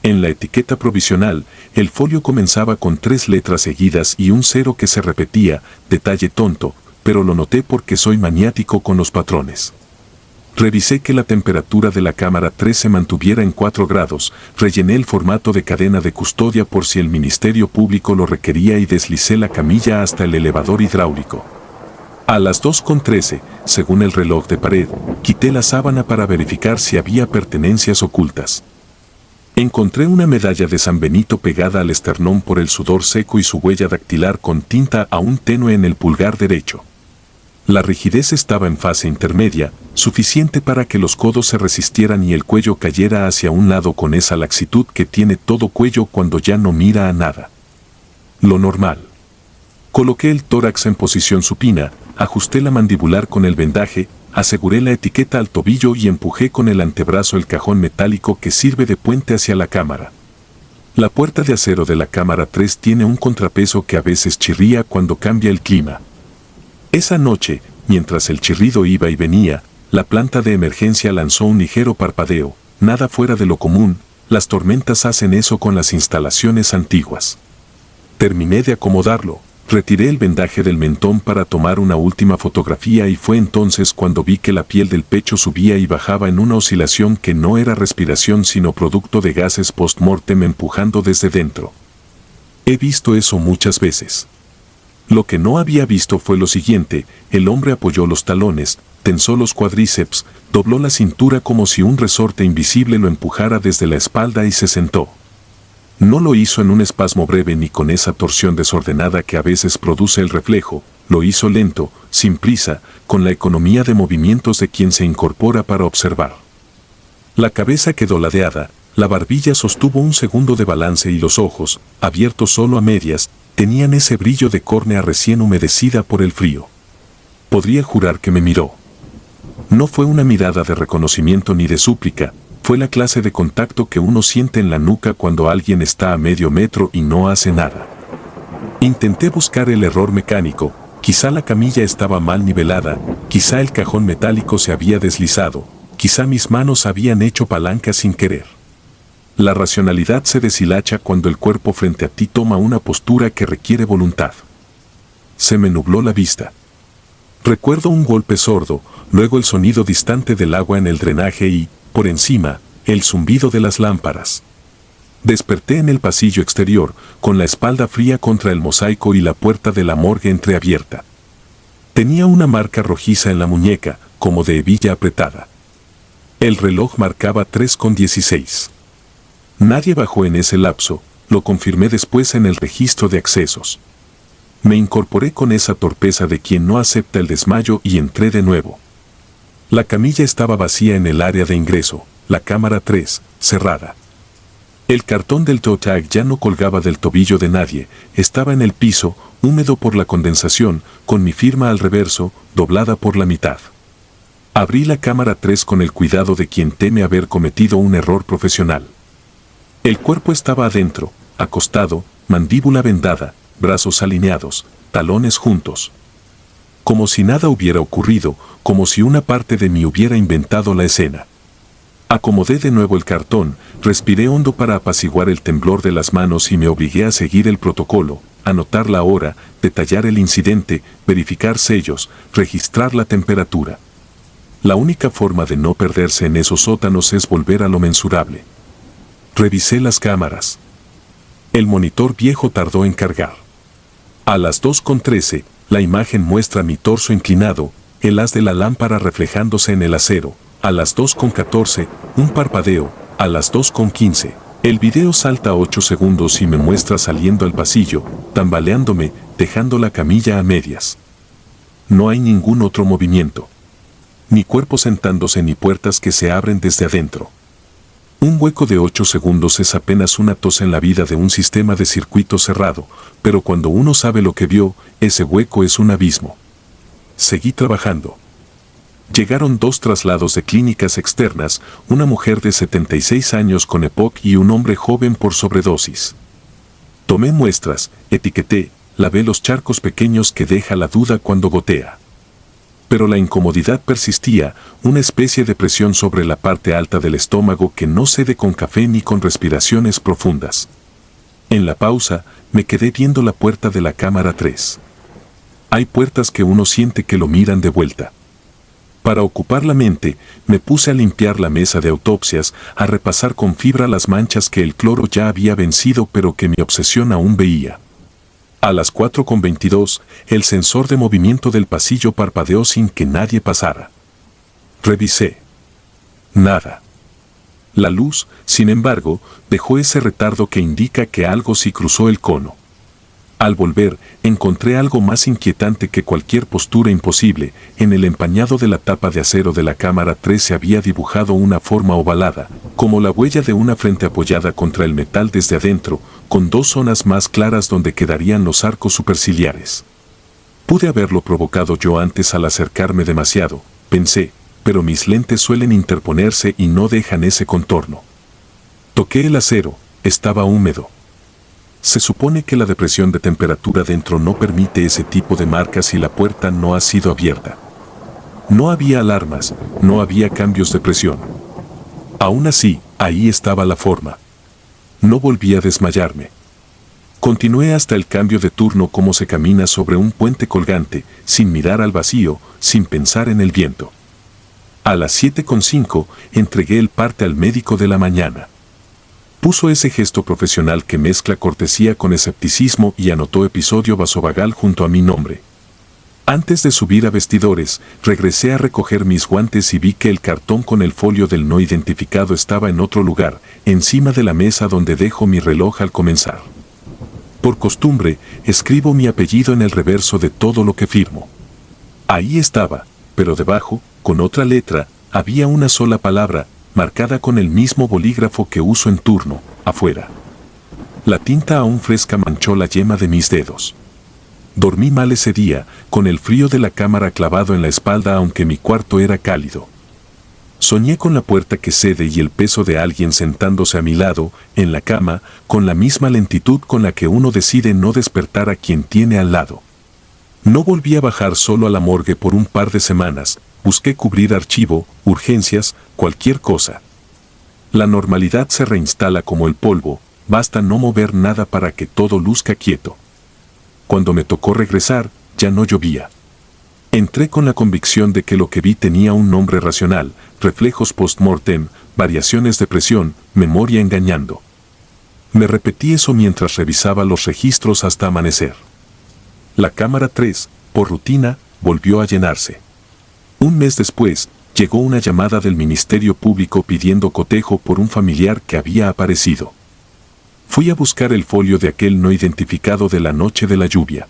[SPEAKER 1] En la etiqueta provisional, el folio comenzaba con 3 letras seguidas y un 0 que se repetía, detalle tonto, pero lo noté porque soy maniático con los patrones. Revisé que la temperatura de la cámara 3 se mantuviera en 4 grados, rellené el formato de cadena de custodia por si el Ministerio Público lo requería y deslicé la camilla hasta el elevador hidráulico. A las 2:13, según el reloj de pared, quité la sábana para verificar si había pertenencias ocultas. Encontré una medalla de San Benito pegada al esternón por el sudor seco y su huella dactilar con tinta aún tenue en el pulgar derecho. La rigidez estaba en fase intermedia, suficiente para que los codos se resistieran y el cuello cayera hacia un lado con esa laxitud que tiene todo cuello cuando ya no mira a nada. Lo normal. Coloqué el tórax en posición supina, ajusté la mandibular con el vendaje, aseguré la etiqueta al tobillo y empujé con el antebrazo el cajón metálico que sirve de puente hacia la cámara. La puerta de acero de la cámara 3 tiene un contrapeso que a veces chirría cuando cambia el clima. Esa noche, mientras el chirrido iba y venía, la planta de emergencia lanzó un ligero parpadeo, nada fuera de lo común, las tormentas hacen eso con las instalaciones antiguas. Terminé de acomodarlo, retiré el vendaje del mentón para tomar una última fotografía y fue entonces cuando vi que la piel del pecho subía y bajaba en una oscilación que no era respiración sino producto de gases post-mortem empujando desde dentro. He visto eso muchas veces. Lo que no había visto fue lo siguiente: el hombre apoyó los talones, tensó los cuádriceps, dobló la cintura como si un resorte invisible lo empujara desde la espalda y se sentó. No lo hizo en un espasmo breve ni con esa torsión desordenada que a veces produce el reflejo, lo hizo lento, sin prisa, con la economía de movimientos de quien se incorpora para observar. La cabeza quedó ladeada, la barbilla sostuvo un segundo de balance y los ojos, abiertos solo a medias, tenían ese brillo de córnea recién humedecida por el frío. Podría jurar que me miró. No fue una mirada de reconocimiento ni de súplica, fue la clase de contacto que uno siente en la nuca cuando alguien está a medio metro y no hace nada. Intenté buscar el error mecánico, quizá la camilla estaba mal nivelada, quizá el cajón metálico se había deslizado, quizá mis manos habían hecho palanca sin querer. La racionalidad se deshilacha cuando el cuerpo frente a ti toma una postura que requiere voluntad. Se me nubló la vista. Recuerdo un golpe sordo, luego el sonido distante del agua en el drenaje y, por encima, el zumbido de las lámparas. Desperté en el pasillo exterior, con la espalda fría contra el mosaico y la puerta de la morgue entreabierta. Tenía una marca rojiza en la muñeca, como de hebilla apretada. El reloj marcaba 3:16. Nadie bajó en ese lapso, lo confirmé después en el registro de accesos. Me incorporé con esa torpeza de quien no acepta el desmayo y entré de nuevo. La camilla estaba vacía en el área de ingreso, la cámara 3, cerrada. El cartón del toe tag ya no colgaba del tobillo de nadie, estaba en el piso, húmedo por la condensación, con mi firma al reverso, doblada por la mitad. Abrí la cámara 3 con el cuidado de quien teme haber cometido un error profesional. El cuerpo estaba adentro, acostado, mandíbula vendada, brazos alineados, talones juntos. Como si nada hubiera ocurrido, como si una parte de mí hubiera inventado la escena. Acomodé de nuevo el cartón, respiré hondo para apaciguar el temblor de las manos y me obligué a seguir el protocolo, anotar la hora, detallar el incidente, verificar sellos, registrar la temperatura. La única forma de no perderse en esos sótanos es volver a lo mensurable. Revisé las cámaras. El monitor viejo tardó en cargar. A las 2:13, la imagen muestra mi torso inclinado, el haz de la lámpara reflejándose en el acero. A las 2:14, un parpadeo. A las 2:15, el video salta a 8 segundos y me muestra saliendo al pasillo, tambaleándome, dejando la camilla a medias. No hay ningún otro movimiento. Ni cuerpo sentándose ni puertas que se abren desde adentro. Un hueco de 8 segundos es apenas una tos en la vida de un sistema de circuito cerrado, pero cuando uno sabe lo que vio, ese hueco es un abismo. Seguí trabajando. Llegaron 2 traslados de clínicas externas, una mujer de 76 años con EPOC y un hombre joven por sobredosis. Tomé muestras, etiqueté, lavé los charcos pequeños que deja la duda cuando gotea. Pero la incomodidad persistía, una especie de presión sobre la parte alta del estómago que no cede con café ni con respiraciones profundas. En la pausa, me quedé viendo la puerta de la cámara 3. Hay puertas que uno siente que lo miran de vuelta. Para ocupar la mente, me puse a limpiar la mesa de autopsias, a repasar con fibra las manchas que el cloro ya había vencido pero que mi obsesión aún veía. A las 4:22, el sensor de movimiento del pasillo parpadeó sin que nadie pasara. Revisé. Nada. La luz, sin embargo, dejó ese retardo que indica que algo sí cruzó el cono. Al volver, encontré algo más inquietante que cualquier postura imposible. En el empañado de la tapa de acero de la cámara 3 se había dibujado una forma ovalada, como la huella de una frente apoyada contra el metal desde adentro, con 2 zonas más claras donde quedarían los arcos superciliares. Pude haberlo provocado yo antes al acercarme demasiado, pensé, pero mis lentes suelen interponerse y no dejan ese contorno. Toqué el acero, Estaba húmedo. Se supone que la depresión de temperatura dentro no permite ese tipo de marcas y la puerta no ha sido abierta. No había alarmas, no había cambios de presión. Aún así, ahí estaba la forma. No volví a desmayarme. Continué hasta el cambio de turno como se camina sobre un puente colgante, sin mirar al vacío, sin pensar en el viento. A las 7:05 entregué el parte al médico de la mañana. Puso ese gesto profesional que mezcla cortesía con escepticismo y anotó episodio vasovagal junto a mi nombre. Antes de subir a vestidores, regresé a recoger mis guantes y vi que el cartón con el folio del no identificado estaba en otro lugar, encima de la mesa donde dejo mi reloj al comenzar. Por costumbre, escribo mi apellido en el reverso de todo lo que firmo. Ahí estaba, pero debajo, con otra letra, había una sola palabra, marcada con el mismo bolígrafo que uso en turno, afuera. La tinta aún fresca manchó la yema de mis dedos. Dormí mal ese día, con el frío de la cámara clavado en la espalda aunque mi cuarto era cálido. Soñé con la puerta que cede y el peso de alguien sentándose a mi lado, en la cama, con la misma lentitud con la que uno decide no despertar a quien tiene al lado. No volví a bajar solo a la morgue por un par de semanas, busqué cubrir archivo, urgencias, cualquier cosa. La normalidad se reinstala como el polvo, basta no mover nada para que todo luzca quieto. Cuando me tocó regresar, ya no llovía. Entré con la convicción de que lo que vi tenía un nombre racional, reflejos post-mortem, variaciones de presión, memoria engañando. Me repetí eso mientras revisaba los registros hasta amanecer. La cámara 3, por rutina, volvió a llenarse. Un mes después, llegó una llamada del Ministerio Público pidiendo cotejo por un familiar que había aparecido. Fui a buscar el folio de aquel no identificado de la noche de la lluvia.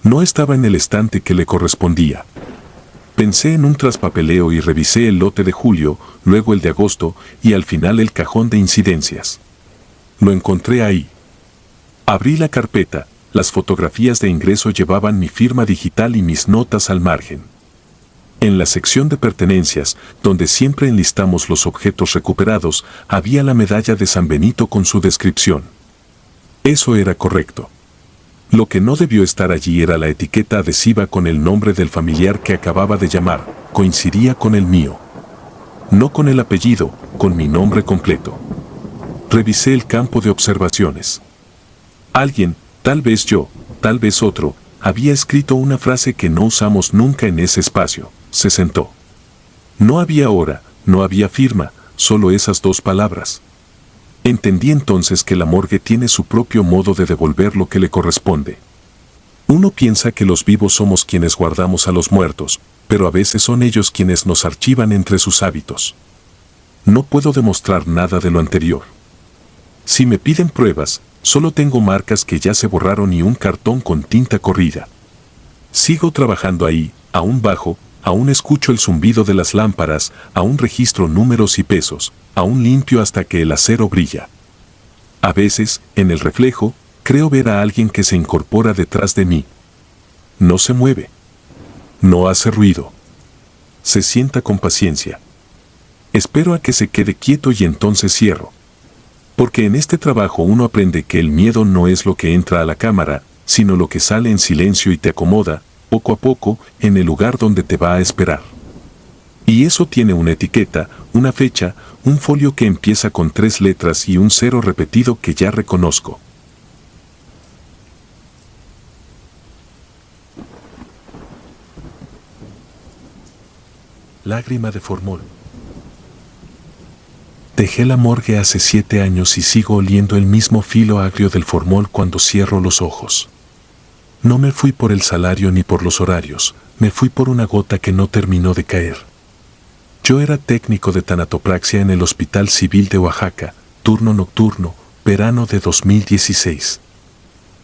[SPEAKER 1] No estaba en el estante que le correspondía. Pensé en un traspapeleo y revisé el lote de julio, luego el de agosto y al final el cajón de incidencias. Lo encontré ahí. Abrí la carpeta, las fotografías de ingreso llevaban mi firma digital y mis notas al margen. En la sección de pertenencias, donde siempre enlistamos los objetos recuperados, había la medalla de San Benito con su descripción. Eso era correcto. Lo que no debió estar allí era la etiqueta adhesiva con el nombre del familiar que acababa de llamar, coincidía con el mío. No con el apellido, con mi nombre completo. Revisé el campo de observaciones. Alguien, tal vez yo, tal vez otro, había escrito una frase que no usamos nunca en ese espacio. Se sentó. No había hora, no había firma, solo esas dos palabras. Entendí entonces que la morgue tiene su propio modo de devolver lo que le corresponde. Uno piensa que los vivos somos quienes guardamos a los muertos, pero a veces son ellos quienes nos archivan entre sus hábitos. No puedo demostrar nada de lo anterior. Si me piden pruebas, solo tengo marcas que ya se borraron y un cartón con tinta corrida. Sigo trabajando ahí, aún bajo, aún escucho el zumbido de las lámparas, aún registro números y pesos, aún limpio hasta que el acero brilla. A veces, en el reflejo, creo ver a alguien que se incorpora detrás de mí. No se mueve. No hace ruido. Se sienta con paciencia. Espero a que se quede quieto y entonces cierro. Porque en este trabajo uno aprende que el miedo no es lo que entra a la cámara, sino lo que sale en silencio y te acomoda, poco a poco, en el lugar donde te va a esperar. Y eso tiene una etiqueta, una fecha, un folio que empieza con 3 letras y un 0 repetido que ya reconozco. Lágrima de formol. Dejé la morgue hace 7 años y sigo oliendo el mismo filo agrio del formol cuando cierro los ojos. No me fui por el salario ni por los horarios, me fui por una gota que no terminó de caer. Yo era técnico de tanatopraxia en el Hospital Civil de Oaxaca, turno nocturno, verano de 2016.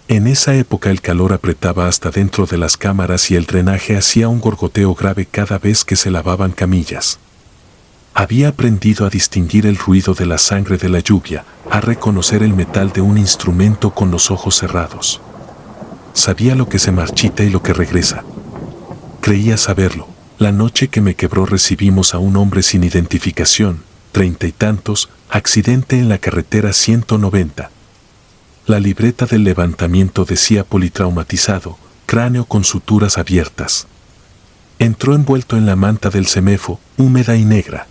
[SPEAKER 1] En esa época el calor apretaba hasta dentro de las cámaras y el drenaje hacía un gorgoteo grave cada vez que se lavaban camillas. Había aprendido a distinguir el ruido de la sangre de la lluvia, a reconocer el metal de un instrumento con los ojos cerrados. Sabía lo que se marchita y lo que regresa. Creía saberlo. La noche que me quebró recibimos a un hombre sin identificación, 30 y tantos, accidente en la carretera 190. La libreta del levantamiento decía politraumatizado, cráneo con suturas abiertas. Entró envuelto en la manta del CEMEFO, húmeda y negra.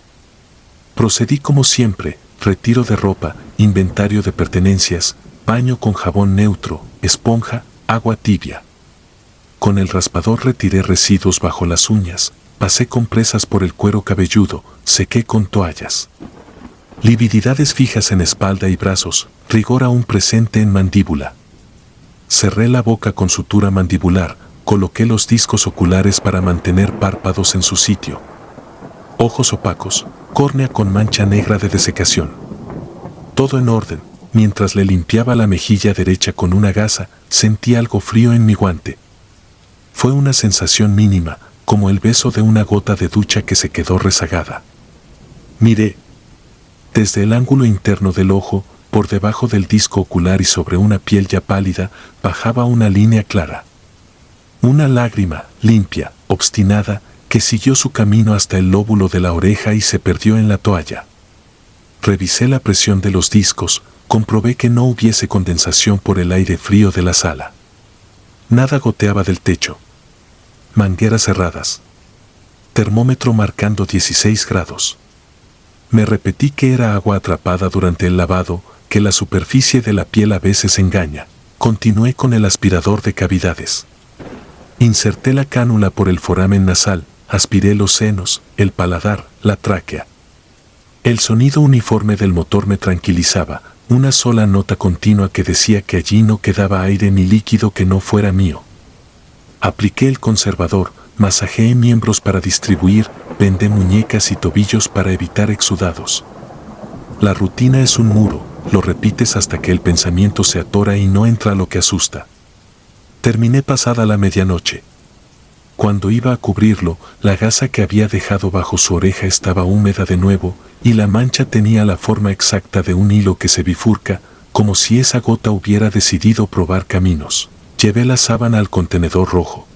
[SPEAKER 1] Procedí como siempre, retiro de ropa, inventario de pertenencias, baño con jabón neutro, esponja, agua tibia. Con el raspador retiré residuos bajo las uñas, pasé compresas por el cuero cabelludo, sequé con toallas. Livididades fijas en espalda y brazos, rigor aún presente en mandíbula. Cerré la boca con sutura mandibular, coloqué los discos oculares para mantener párpados en su sitio. Ojos opacos, córnea con mancha negra de desecación. Todo en orden. Mientras le limpiaba la mejilla derecha con una gasa, sentí algo frío en mi guante. Fue una sensación mínima, como el beso de una gota de ducha que se quedó rezagada. Miré. Desde el ángulo interno del ojo, por debajo del disco ocular y sobre una piel ya pálida, bajaba una línea clara. Una lágrima, limpia, obstinada, que siguió su camino hasta el lóbulo de la oreja y se perdió en la toalla. Revisé la presión de los discos, comprobé que no hubiese condensación por el aire frío de la sala. Nada goteaba del techo. Mangueras cerradas. Termómetro marcando 16 grados. Me repetí que era agua atrapada durante el lavado, que la superficie de la piel a veces engaña. Continué con el aspirador de cavidades. Inserté la cánula por el foramen nasal, aspiré los senos, el paladar, la tráquea. El sonido uniforme del motor me tranquilizaba, una sola nota continua que decía que allí no quedaba aire ni líquido que no fuera mío. Apliqué el conservador, masajeé miembros para distribuir, vendé muñecas y tobillos para evitar exudados. La rutina es un muro, lo repites hasta que el pensamiento se atora y no entra lo que asusta. Terminé pasada la medianoche. Cuando iba a cubrirlo, la gasa que había dejado bajo su oreja estaba húmeda de nuevo, y la mancha tenía la forma exacta de un hilo que se bifurca, como si esa gota hubiera decidido probar caminos. Llevé la sábana al contenedor rojo.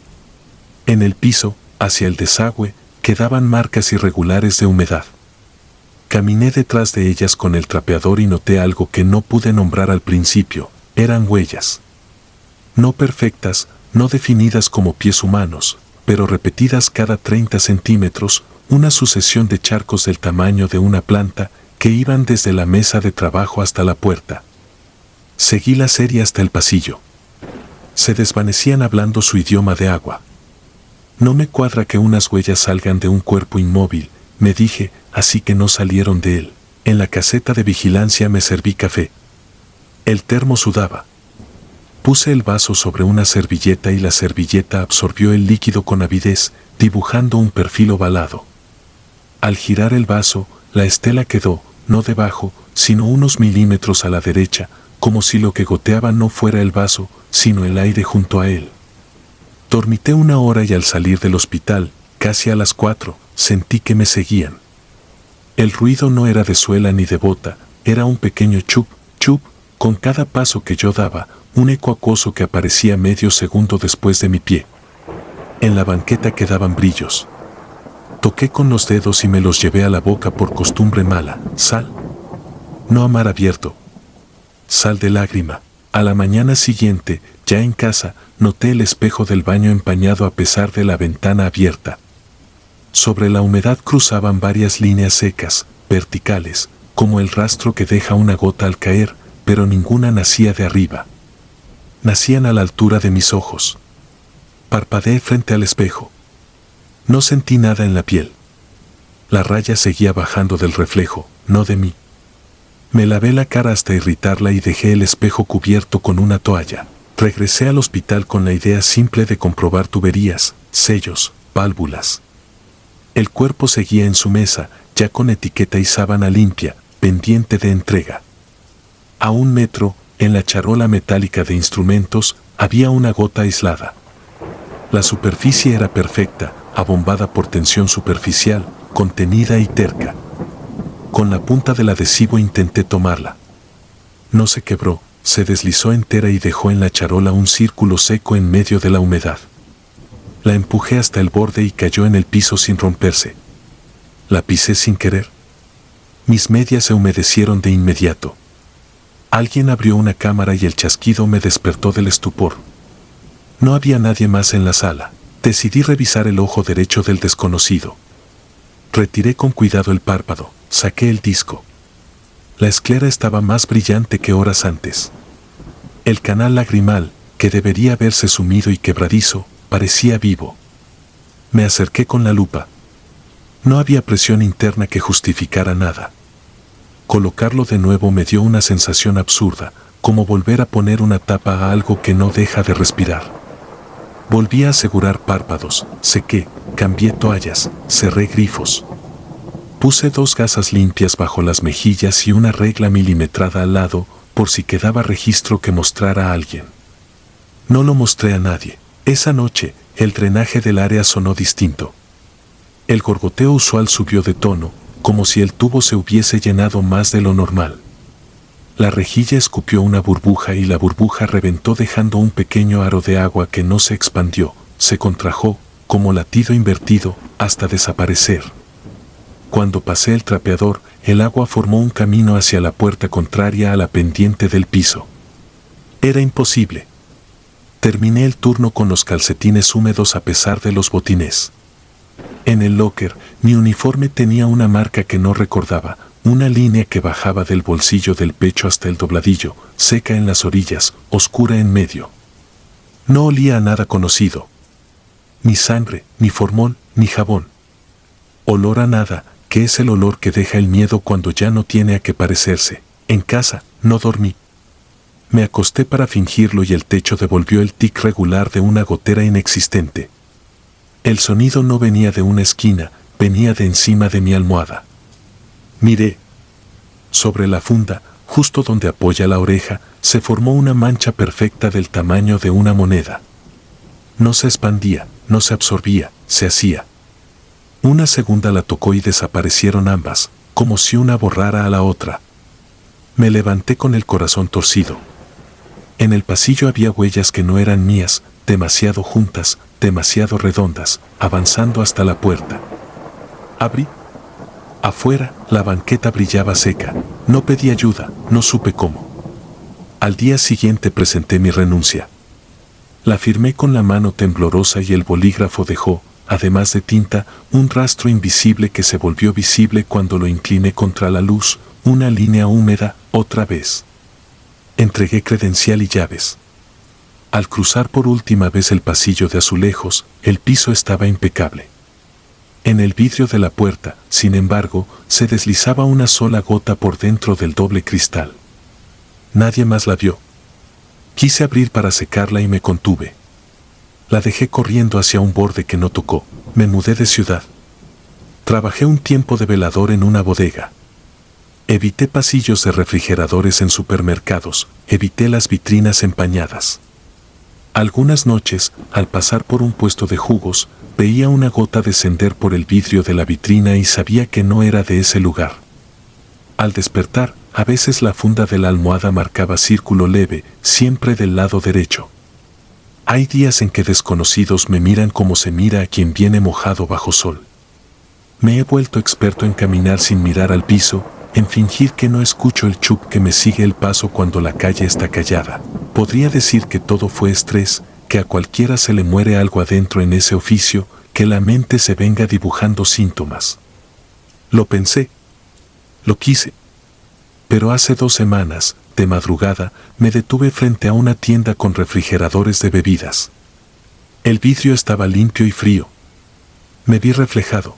[SPEAKER 1] En el piso, hacia el desagüe, quedaban marcas irregulares de humedad. Caminé detrás de ellas con el trapeador y noté algo que no pude nombrar al principio, eran huellas. No perfectas, no definidas como pies humanos, pero repetidas cada 30 centímetros, una sucesión de charcos del tamaño de una planta que iban desde la mesa de trabajo hasta la puerta. Seguí la serie hasta el pasillo. Se desvanecían hablando su idioma de agua. No me cuadra que unas huellas salgan de un cuerpo inmóvil, me dije, así que no salieron de él. En la caseta de vigilancia me serví café. El termo sudaba. Puse el vaso sobre una servilleta y la servilleta absorbió el líquido con avidez, dibujando un perfil ovalado. Al girar el vaso, la estela quedó, no debajo, sino unos milímetros a la derecha, como si lo que goteaba no fuera el vaso, sino el aire junto a él. Dormité 1 hora y al salir del hospital, casi a las 4, sentí que me seguían. El ruido no era de suela ni de bota, era un pequeño chup, chup, con cada paso que yo daba, un eco acuoso que aparecía medio segundo después de mi pie. En la banqueta quedaban brillos. Toqué con los dedos y me los llevé a la boca por costumbre mala. Sal. No a mar abierto. Sal de lágrima. A la mañana siguiente, ya en casa, noté el espejo del baño empañado a pesar de la ventana abierta. Sobre la humedad cruzaban varias líneas secas, verticales, como el rastro que deja una gota al caer, pero ninguna nacía de arriba. Nacían a la altura de mis ojos. Parpadeé frente al espejo. No sentí nada en la piel. La raya seguía bajando del reflejo, no de mí. Me lavé la cara hasta irritarla y dejé el espejo cubierto con una toalla. Regresé al hospital con la idea simple de comprobar tuberías, sellos, válvulas. El cuerpo seguía en su mesa, ya con etiqueta y sábana limpia, pendiente de entrega. A 1 metro, en la charola metálica de instrumentos, había una gota aislada. La superficie era perfecta, abombada por tensión superficial, contenida y terca. Con la punta del adhesivo intenté tomarla. No se quebró, se deslizó entera y dejó en la charola un círculo seco en medio de la humedad. La empujé hasta el borde y cayó en el piso sin romperse. La pisé sin querer. Mis medias se humedecieron de inmediato. Alguien abrió una cámara y el chasquido me despertó del estupor. No había nadie más en la sala. Decidí revisar el ojo derecho del desconocido. Retiré con cuidado el párpado, saqué el disco. La esclera estaba más brillante que horas antes. El canal lagrimal, que debería haberse sumido y quebradizo, parecía vivo. Me acerqué con la lupa. No había presión interna que justificara nada. Colocarlo de nuevo me dio una sensación absurda, como volver a poner una tapa a algo que no deja de respirar. Volví a asegurar párpados, sequé, cambié toallas, cerré grifos. Puse 2 gasas limpias bajo las mejillas y una regla milimetrada al lado, por si quedaba registro que mostrara a alguien. No lo mostré a nadie. Esa noche, el drenaje del área sonó distinto. El gorgoteo usual subió de tono, como si el tubo se hubiese llenado más de lo normal. La rejilla escupió una burbuja y la burbuja reventó dejando un pequeño aro de agua que no se expandió, se contrajo, como latido invertido, hasta desaparecer. Cuando pasé el trapeador, el agua formó un camino hacia la puerta contraria a la pendiente del piso. Era imposible. Terminé el turno con los calcetines húmedos a pesar de los botines. En el locker, mi uniforme tenía una marca que no recordaba, una línea que bajaba del bolsillo del pecho hasta el dobladillo, seca en las orillas, oscura en medio. No olía a nada conocido. Ni sangre, ni formol, ni jabón. Olor a nada, que es el olor que deja el miedo cuando ya no tiene a qué parecerse. En casa, no dormí. Me acosté para fingirlo y el techo devolvió el tic regular de una gotera inexistente. El sonido no venía de una esquina, venía de encima de mi almohada. Miré. Sobre la funda, justo donde apoya la oreja, se formó una mancha perfecta del tamaño de una moneda. No se expandía, no se absorbía, se hacía. Una segunda la tocó y desaparecieron ambas, como si una borrara a la otra. Me levanté con el corazón torcido. En el pasillo había huellas que no eran mías, demasiado juntas, demasiado redondas, avanzando hasta la puerta. Abrí. Afuera, la banqueta brillaba seca. No pedí ayuda, no supe cómo. Al día siguiente presenté mi renuncia. La firmé con la mano temblorosa y el bolígrafo dejó, además de tinta, un rastro invisible que se volvió visible cuando lo incliné contra la luz, una línea húmeda, otra vez. Entregué credencial y llaves. Al cruzar por última vez el pasillo de azulejos, el piso estaba impecable. En el vidrio de la puerta, sin embargo, se deslizaba una sola gota por dentro del doble cristal. Nadie más la vio. Quise abrir para secarla y me contuve. La dejé corriendo hacia un borde que no tocó. Me mudé de ciudad. Trabajé un tiempo de velador en una bodega. Evité pasillos de refrigeradores en supermercados, evité las vitrinas empañadas. Algunas noches, al pasar por un puesto de jugos, veía una gota descender por el vidrio de la vitrina y sabía que no era de ese lugar. Al despertar, a veces la funda de la almohada marcaba círculo leve, siempre del lado derecho. Hay días en que desconocidos me miran como se mira a quien viene mojado bajo sol. Me he vuelto experto en caminar sin mirar al piso, en fingir que no escucho el chup que me sigue el paso cuando la calle está callada. Podría decir que todo fue estrés, que a cualquiera se le muere algo adentro en ese oficio, que la mente se venga dibujando síntomas. Lo pensé. Lo quise. Pero hace 2 semanas, de madrugada, me detuve frente a una tienda con refrigeradores de bebidas. El vidrio estaba limpio y frío. Me vi reflejado.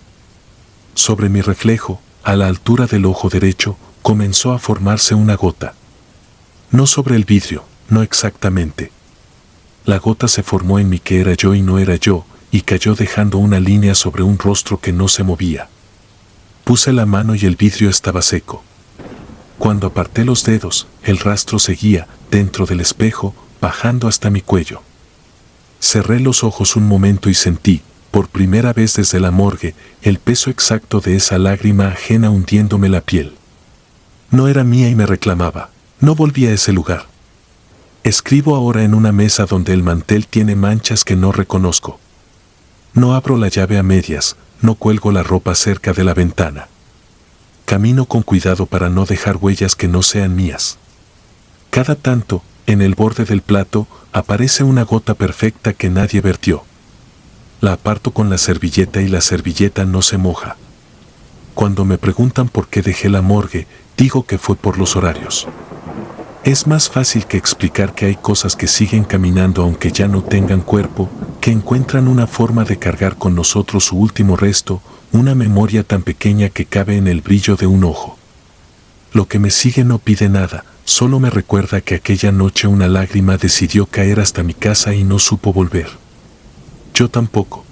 [SPEAKER 1] Sobre mi reflejo, a la altura del ojo derecho, comenzó a formarse una gota. No sobre el vidrio, no exactamente. La gota se formó en mí que era yo y no era yo, y cayó dejando una línea sobre un rostro que no se movía. Puse la mano y el vidrio estaba seco. Cuando aparté los dedos, el rastro seguía, dentro del espejo, bajando hasta mi cuello. Cerré los ojos un momento y sentí, por primera vez desde la morgue, el peso exacto de esa lágrima ajena hundiéndome la piel. No era mía y me reclamaba. No volví a ese lugar. Escribo ahora en una mesa donde el mantel tiene manchas que no reconozco. No abro la llave a medias, no cuelgo la ropa cerca de la ventana. Camino con cuidado para no dejar huellas que no sean mías. Cada tanto, en el borde del plato, aparece una gota perfecta que nadie vertió. La aparto con la servilleta y la servilleta no se moja. Cuando me preguntan por qué dejé la morgue, digo que fue por los horarios. Es más fácil que explicar que hay cosas que siguen caminando aunque ya no tengan cuerpo, que encuentran una forma de cargar con nosotros su último resto, una memoria tan pequeña que cabe en el brillo de un ojo. Lo que me sigue no pide nada, solo me recuerda que aquella noche una lágrima decidió caer hasta mi casa y no supo volver. Yo tampoco.